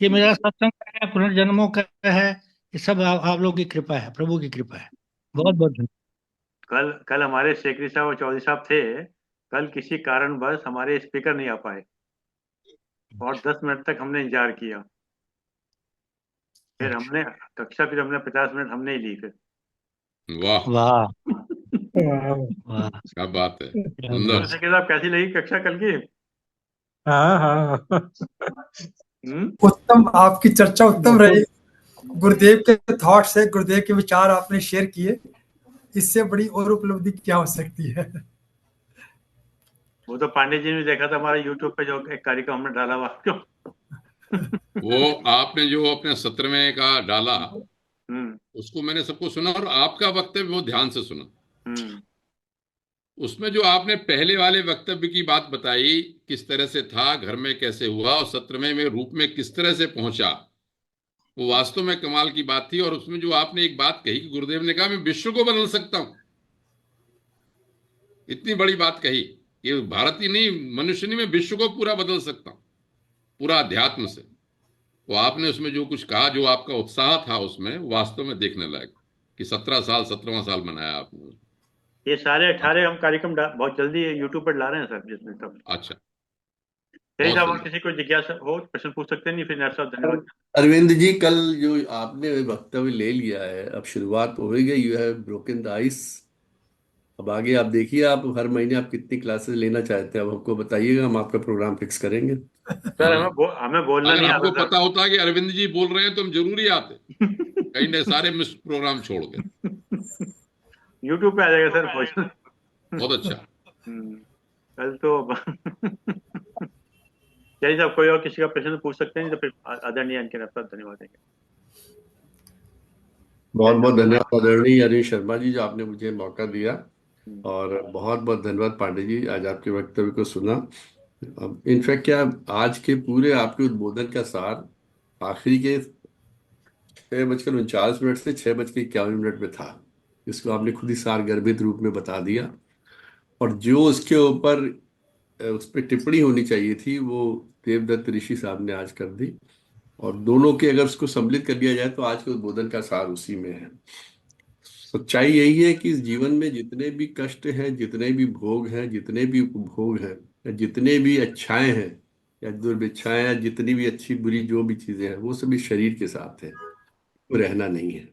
ये मेरा सत्संग का है, पुनर्जन्मों का है। ये सब आप लोगों की कृपा है, प्रभु की कृपा है। बहुत बहुत धन्यवाद। कल कल हमारे सेक्रेटरी साहब और चौधरी साहब थे। कल किसी कारणवश हमारे स्पीकर नहीं आ पाए, और 10 मिनट तक हमने इंतजार किया। फिर अच्छा। हमने 50 मिनट हमने ही ली फिर। वाह। वाह। वाह। क्या बात है, क्या तो सुंदर। बात। शकील साहब कैसी लगी कक्षा कल की? हाँ हाँ। हम्म। उत्तम, आपकी चर्चा उत्तम रही। बहुत गुरुदेव के थॉट्स है, गुरुदेव के विचार आपने शेयर किए। इससे बड़ी और उपलब्धि क्या हो सकती है। वो तो पांडे जी ने देखा था हमारा यूट्यूब पे जो एक कार्यक्रम हमने डाला हुआ क्यों? वो आपने जो अपने सत्र में का डाला, हम्म। उसको मैंने सबको सुना और आपका वक्तव्य बहुत ध्यान से सुना। हम्म। उसमें जो आपने पहले वाले वक्तव्य की बात बताई, किस तरह से था, घर में कैसे हुआ और सत्र में रूप में किस तरह से पहुंचा, वो वास्तव में कमाल की बात थी। और उसमें जो आपने एक बात कही कि गुरुदेव ने कहा मैं विश्व को बदल सकता हूं, इतनी बड़ी बात कही कि भारत ही नहीं, मनुष्य नहीं, मैं विश्व को पूरा बदल सकता हूं, पूरा अध्यात्म से। वो आपने उसमें जो कुछ कहा, जो आपका उत्साह था उसमें, वास्तव में देखने लायक, कि 17 साल 17वां साल मनाया आपने। ये सारे हाँ, 18 हम कार्यक्रम बहुत जल्दी यूट्यूब पर ला रहे हैं सर, जिसमें सब। अच्छा, यही बहुत साहब, और सुंदर। किसी को जिज्ञासा हो प्रश्न पूछ सकते हैं, नहीं फिर नैब साहब धन्यवाद। अरविंद जी, कल जो आपने वक्तव्य ले लिया है, अब शुरुआत तो हो ही गई, you have broken the ice. अब आगे आप देखिए, आप हर महीने आप कितनी क्लासेस लेना चाहते हैं, अब हमको बताइएगा, हम आपका प्रोग्राम फिक्स करेंगे। सर हाँ, हमें बोलना अगर नहीं हमको आता पता होता कि अरविंद जी बोल रहे हैं तो हम जरूर ही आते, कहीं ने सारे मिस प्रोग्राम छोड़ के। सर। यूट्यूब पे आ जाएगा सर क्वेश्चन। बहुत अच्छा। कल तो यही साहब, कोई और किसी का प्रश्न पूछ सकते हैं, नहीं तो फिर आदरणीय इनके नैब साहब धन्यवाद देंगे। बहुत यही बहुत साहब। धन्यवाद आदरणीय अरविंद शर्मा जी, जो आपने मुझे मौका दिया। हम्म। और बहुत बहुत धन्यवाद पांडे जी, आज आपके वक्तव्य को सुना। अब इनफैक्ट क्या, आज के पूरे आपके उद्बोधन का सार आखिरी के 6:39 से 6:51 में था, इसको आपने खुद ही सारगर्भित रूप में बता दिया। और जो उसके ऊपर उस पर टिप्पणी होनी चाहिए थी, वो देवदत्त ऋषि साहब ने आज कर दी। और दोनों के अगर उसको सम्मिलित कर दिया जाए तो आज के उद्बोधन का सार उसी में है। सच्चाई यही है कि इस जीवन में जितने भी कष्ट हैं, जितने भी भोग हैं, जितने भी उपभोग हैं, या जितने भी अच्छाएं हैं या दुर्भिक्षाएं, या जितनी भी अच्छी बुरी जो भी चीजें हैं, वो सभी शरीर के साथ है, वो रहना नहीं है।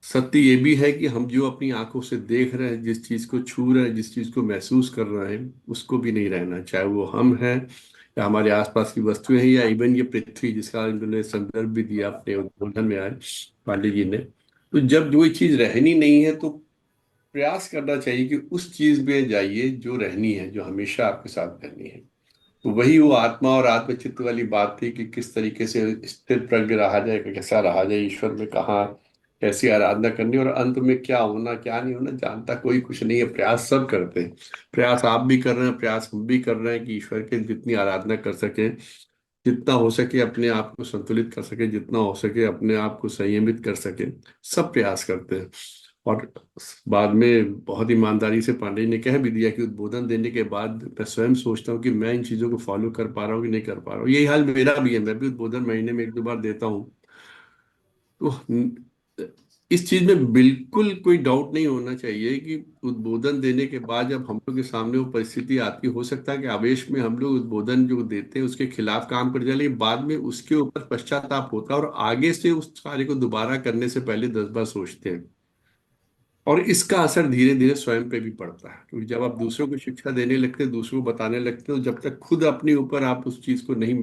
सत्य ये भी है कि हम जो अपनी आंखों से देख रहे हैं, जिस चीज को छू रहे हैं, जिस चीज को महसूस कर रहे हैं, उसको भी नहीं रहना, चाहे वो हम हैं या हमारे आसपास की वस्तुएं हैं, या इवन ये पृथ्वी जिसका इन्होंने संदर्भ भी दिया अपने उद्बोधन में आए पांडे जी ने। तो जब जो चीज रहनी नहीं है, तो प्रयास करना चाहिए कि उस चीज में जाइए जो रहनी है, जो हमेशा आपके साथ रहनी है। तो वही वो आत्मा और आत्मचित्त वाली बात थी कि किस तरीके से स्थिर प्रज्ञ रहा जाए, कैसा रहा जाए, ईश्वर में कहाँ कैसी आराधना करनी, और अंत में क्या होना क्या नहीं होना जानता कोई कुछ नहीं है। प्रयास सब करते हैं, प्रयास आप भी कर रहे हैं, प्रयास हम भी कर रहे हैं कि ईश्वर के जितनी आराधना कर सके, जितना हो सके अपने आप को संतुलित कर सके, जितना हो सके अपने आप को संयमित कर सके, सब प्रयास करते हैं। और बाद में बहुत ईमानदारी से पांडे जी ने कह भी दिया कि उद्बोधन देने के बाद मैं स्वयं सोचता हूँ कि मैं इन चीजों को फॉलो कर पा रहा हूँ कि नहीं कर पा रहा हूँ। यही हाल मेरा भी है, मैं भी उद्बोधन महीने में 1-2 बार देता हूँ। तो इस चीज में बिल्कुल कोई डाउट नहीं होना चाहिए कि उद्बोधन देने के बाद जब हम लोग के सामने वो परिस्थिति आती, हो सकता है कि आवेश में हम लोग उद्बोधन जो देते हैं उसके खिलाफ काम कर जाए, लेकिन बाद में उसके ऊपर पश्चाताप होता है और आगे से उस कार्य को दोबारा करने से पहले 10 बार सोचते हैं। और इसका असर धीरे धीरे स्वयं पे भी पड़ता है, क्योंकि जब आप दूसरों को शिक्षा देने लगते हैं, दूसरों को बताने लगते हैं, तो जब तक खुद अपने ऊपर आप उस चीज को नहीं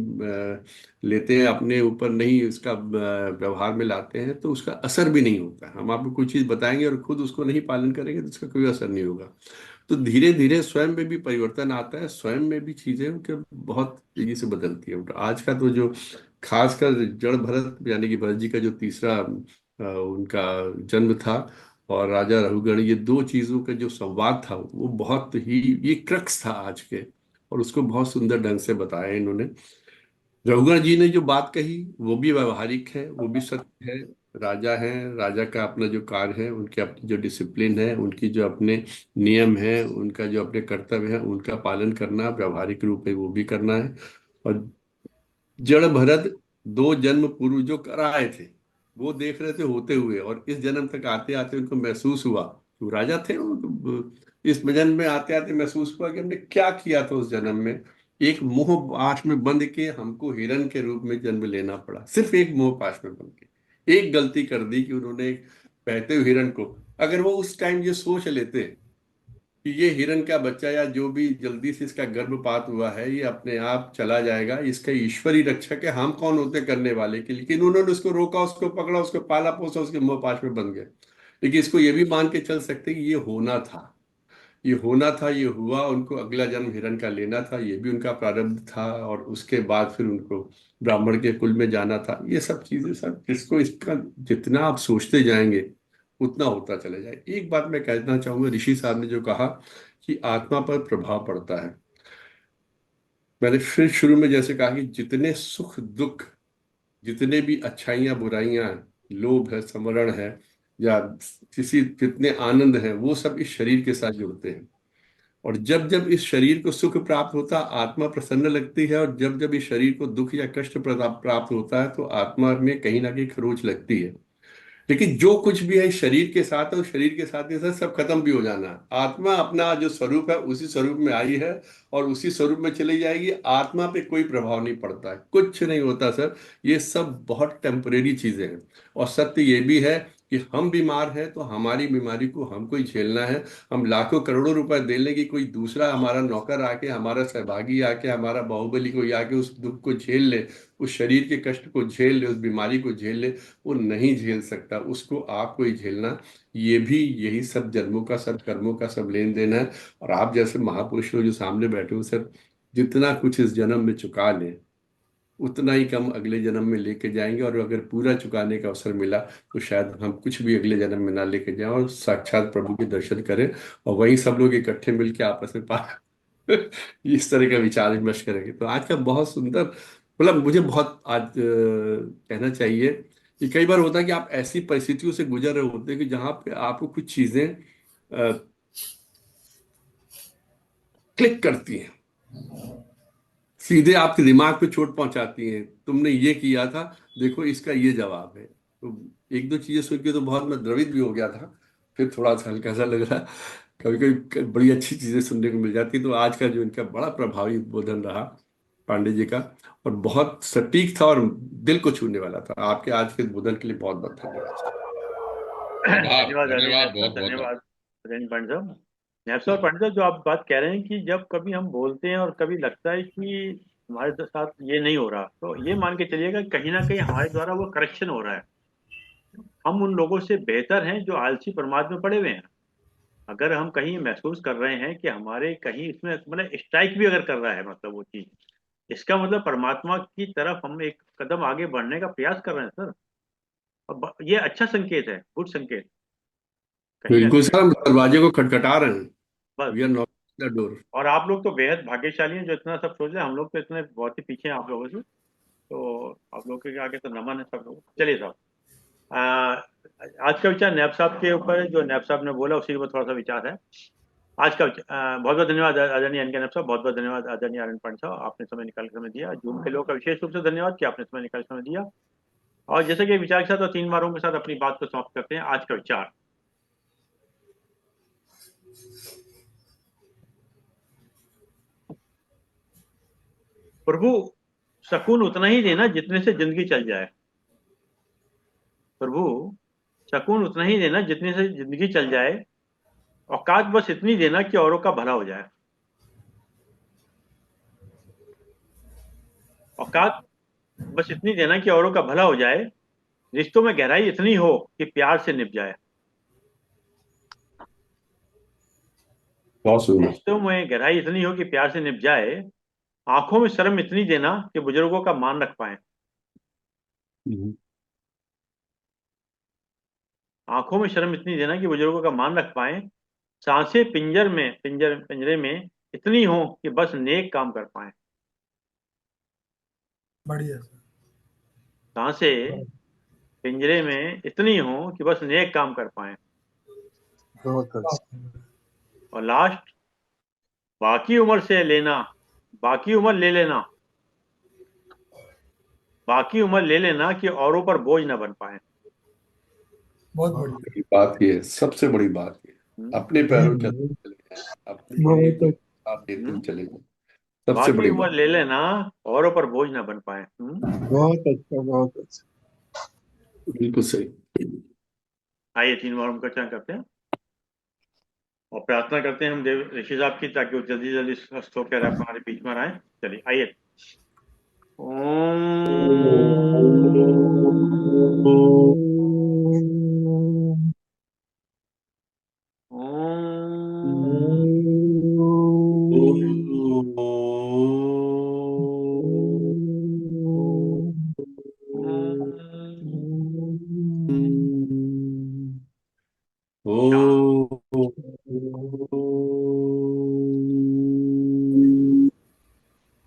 लेते हैं, अपने ऊपर नहीं उसका व्यवहार में लाते हैं, तो उसका असर भी नहीं होता है। हम आपको कोई चीज बताएंगे और खुद उसको नहीं पालन करेंगे तो उसका कोई असर नहीं होगा। तो धीरे धीरे स्वयं में भी परिवर्तन आता है, स्वयं में भी चीजें कि बहुत तेजी से बदलती है। आज का तो जो खासकर जड़ भरत यानी कि भरत जी का जो तीसरा उनका जन्म था, और राजा रघुगण, ये दो चीजों का जो संवाद था वो बहुत ही, ये क्रक्स था आज के। और उसको बहुत सुंदर ढंग से बताया इन्होंने। रघुगण जी ने जो बात कही वो भी व्यवहारिक है, वो भी सत्य है। राजा है, राजा का अपना जो कार्य है, उनके अपनी जो डिसिप्लिन है, उनकी जो अपने नियम है, उनका जो अपने कर्तव्य है, उनका पालन करना व्यवहारिक रूप में वो भी करना है। और जड़ भरत 2 जन्म पूर्व जो कर आए थे, वो देख रहे थे होते हुए, और इस जन्म तक आते आते उनको महसूस हुआ, वो राजा थे, इस जन्म में आते आते महसूस हुआ कि हमने क्या किया था उस जन्म में। एक मोह पाश में बंध के हमको हिरण के रूप में जन्म लेना पड़ा, सिर्फ एक मोह पाश में बंध के। एक गलती कर दी कि उन्होंने बहते हुए हिरण को, अगर वो उस टाइम ये सोच लेते कि ये हिरण का बच्चा या जो भी जल्दी से इसका गर्भपात हुआ है ये अपने आप चला जाएगा, इसका ईश्वरी रक्षक है, हम कौन होते करने वाले कि, लेकिन उन्होंने उसको रोका, उसको पकड़ा, उसको पाला पोसा, उसके मोह पाश में बन गए। लेकिन इसको ये भी मान के चल सकते कि ये होना था, ये होना था, ये हुआ, उनको अगला जन्म हिरण का लेना था, ये भी उनका प्रारब्ध था, और उसके बाद फिर उनको ब्राह्मण के कुल में जाना था। ये सब चीजें सब इसको, इसका जितना आप सोचते जाएंगे उतना होता चला जाए। एक बात मैं कहना चाहूंगा, ऋषि साहब ने जो कहा कि आत्मा पर प्रभाव पड़ता है, मैंने फिर शुरू में जैसे कहा कि जितने सुख दुख, जितने भी अच्छाइयाँ बुराइयां, लोभ है, समरण है, या किसी जितने आनंद हैं, वो सब इस शरीर के साथ जुड़ते हैं। और जब जब इस शरीर को सुख प्राप्त होता है आत्मा प्रसन्न लगती है, और जब जब इस शरीर को दुख या कष्ट प्राप्त होता है तो आत्मा में कहीं ना कहीं खरोंच लगती है। लेकिन जो कुछ भी है इस शरीर के साथ है, उस शरीर के साथ ही साथ सब खत्म भी हो जाना है। आत्मा अपना जो स्वरूप है उसी स्वरूप में आई है और उसी स्वरूप में चली जाएगी। आत्मा पे कोई प्रभाव नहीं पड़ता है, कुछ नहीं होता सर। ये सब बहुत टेम्परेरी चीजें हैं। और सत्य ये भी है कि हम बीमार हैं तो हमारी बीमारी को हमको ही झेलना है। हम लाखों करोड़ों रुपए दे लें कि कोई दूसरा हमारा नौकर आके, हमारा सहभागी आके, हमारा बाहुबली कोई आके उस दुख को झेल ले, उस शरीर के कष्ट को झेल ले, उस बीमारी को झेल ले, वो नहीं झेल सकता। उसको आपको ही झेलना। ये भी यही सब जन्मों का, सब कर्मों का सब लेन देन है। और आप जैसे महापुरुष लोग जो सामने बैठे हो सर, जितना कुछ इस जन्म में चुका लें उतना ही कम अगले जन्म में लेके जाएंगे। और अगर पूरा चुकाने का अवसर मिला तो शायद हम कुछ भी अगले जन्म में ना लेके जाएं और साक्षात प्रभु के दर्शन करें, और वहीं सब लोग इकट्ठे मिलके आपस में इस तरह का विचार विमर्श करेंगे। तो आज का बहुत सुंदर, मतलब मुझे बहुत आज कहना चाहिए कि कई बार होता है कि आप ऐसी परिस्थितियों से गुजर रहे होते हैं कि जहां पे आपको कुछ चीजें क्लिक करती हैं, सीधे आपके दिमाग पे चोट पहुंचाती हैं। तुमने ये किया था, देखो इसका ये जवाब है। तो एक दो चीजें सुन के तो बहुत मैं द्रवित भी हो गया था, फिर थोड़ा सा हल्का सा लग रहा। कभी कभी बड़ी अच्छी चीजें सुनने को मिल जाती। तो आज का जो इनका बड़ा प्रभावी उद्बोधन रहा पांडे जी का, और बहुत सटीक था और दिल को छूने वाला था। आपके आज के उद्बोधन के लिए बहुत बहुत धन्यवाद। धन्यवाद धन्यवाद, धन्यवाद बहुत बहुत धन्यवाद आदरणीय पंडित साहब। नैप्स और पंडित साहब, जो आप बात कह रहे हैं कि जब कभी हम बोलते हैं और कभी लगता है कि हमारे साथ ये नहीं हो रहा, तो ये मान के चलिएगा कहीं ना कहीं हमारे द्वारा वो करेक्शन हो रहा है। हम उन लोगों से बेहतर हैं जो आलसी प्रमाद में पड़े हुए हैं। अगर हम कहीं महसूस कर रहे हैं कि हमारे कहीं इसमें मतलब स्ट्राइक भी अगर कर रहा है, मतलब वो चीज, इसका मतलब परमात्मा की तरफ हम एक कदम आगे बढ़ने का प्रयास कर रहे हैं सर। ये अच्छा संकेत है, गुड संकेत कहीं ना बिल्कुल कहीं। सर, हम दरवाजे को खटखटा रहे हैं। बस। We are knocking the door. और आप लोग तो बेहद भाग्यशाली हैं जो इतना सब सोच रहे हैं। हम लोग तो इतने बहुत ही पीछे हैं आप लोगों से। तो आप लोग के आगे तो नमन है सब लोग। चलिए साहब, आज का विचार नैब साहब के ऊपर है। जो नैब साहब ने बोला उसी के ऊपर थोड़ा सा विचार है आज का। बहुत बहुत धन्यवाद आदरणीय एन के नैब साहब, बहुत बहुत धन्यवाद आदरणीय आनंद पांडे साहब, आपने समय निकाल के समय दिया। जूम के लोगों का विशेष रूप से धन्यवाद कि आपने समय निकाल के समय दिया। और जैसे कि विचार के साथ और 3 बारों के साथ अपनी बात को समाप्त करते हैं। आज का विचार, प्रभु सुकून उतना ही देना जितने से जिंदगी चल जाए। प्रभु सुकून उतना ही देना जितने से जिंदगी चल जाए। औकात बस इतनी देना कि औरों का भला हो जाए। औकात बस इतनी देना कि औरों का भला हो जाए। रिश्तों में गहराई इतनी हो कि प्यार से निभ जाए। बहुत सुंदर। रिश्तों में गहराई इतनी हो कि प्यार से निभ जाए। आंखों में शर्म इतनी देना कि बुजुर्गों का मान रख पाए। आंखों में शर्म इतनी देना कि बुजुर्गों का मान रख पाए। सांसें पिंजरे में इतनी हो कि बस नेक काम कर पाए। बढ़िया। सांसें पिंजरे में इतनी हो कि बस नेक काम कर पाए। बहुत अच्छा। और लास्ट, बाकी उम्र से लेना, बाकी उम्र ले लेना, बाकी उम्र ले लेना कि औरों पर बोझ न बन पाए। बहुत बढ़िया। बड़ी बात ये है, सबसे बड़ी बात ये हम्म, अपने पैरों पे चले जाएं, अपने लिए बहुत कोई अच्छा। साथ देते हुए हम्म, चले जाएं। सबसे बाकी बड़ी उम्र बात। ले लेना, औरों पर बोझ न बन पाए। बहुत अच्छा, बहुत अच्छा। बिल्कुल सही। आइए 3 बार ओम का उच्चारण करते हैं और प्रार्थना करते हैं हम देव ऋषि साहब की, ताकि वो जल्दी जल्दी स्वस्थ होकर हमारे बीच में आए। चलिए आइए।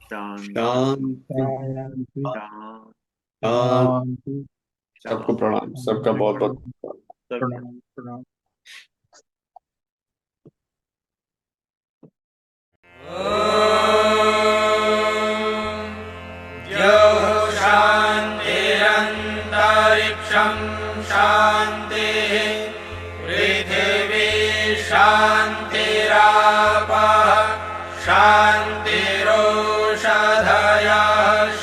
शांति शांति सबको प्रणाम, सबका बहुत बहुत प्रणाम। प्रणाम। शान्तिरन्तरिक्षं शान्तिः पृथिवी शान्तिरापः शान्तिरोषधयः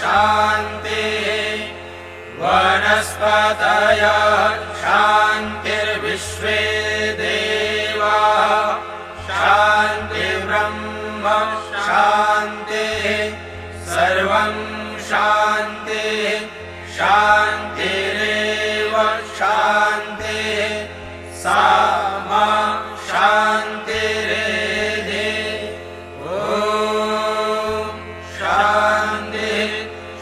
शान्तिः वनस्पतयः शान्तिर्विश्वे देवाः शान्तिर्ब्रह्म शान्तिः सर्वं शान्तिः शान्तिरेव शान्तिः सा मा शान्तिरेधि। ॐ शान्तिः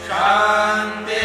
शान्तिः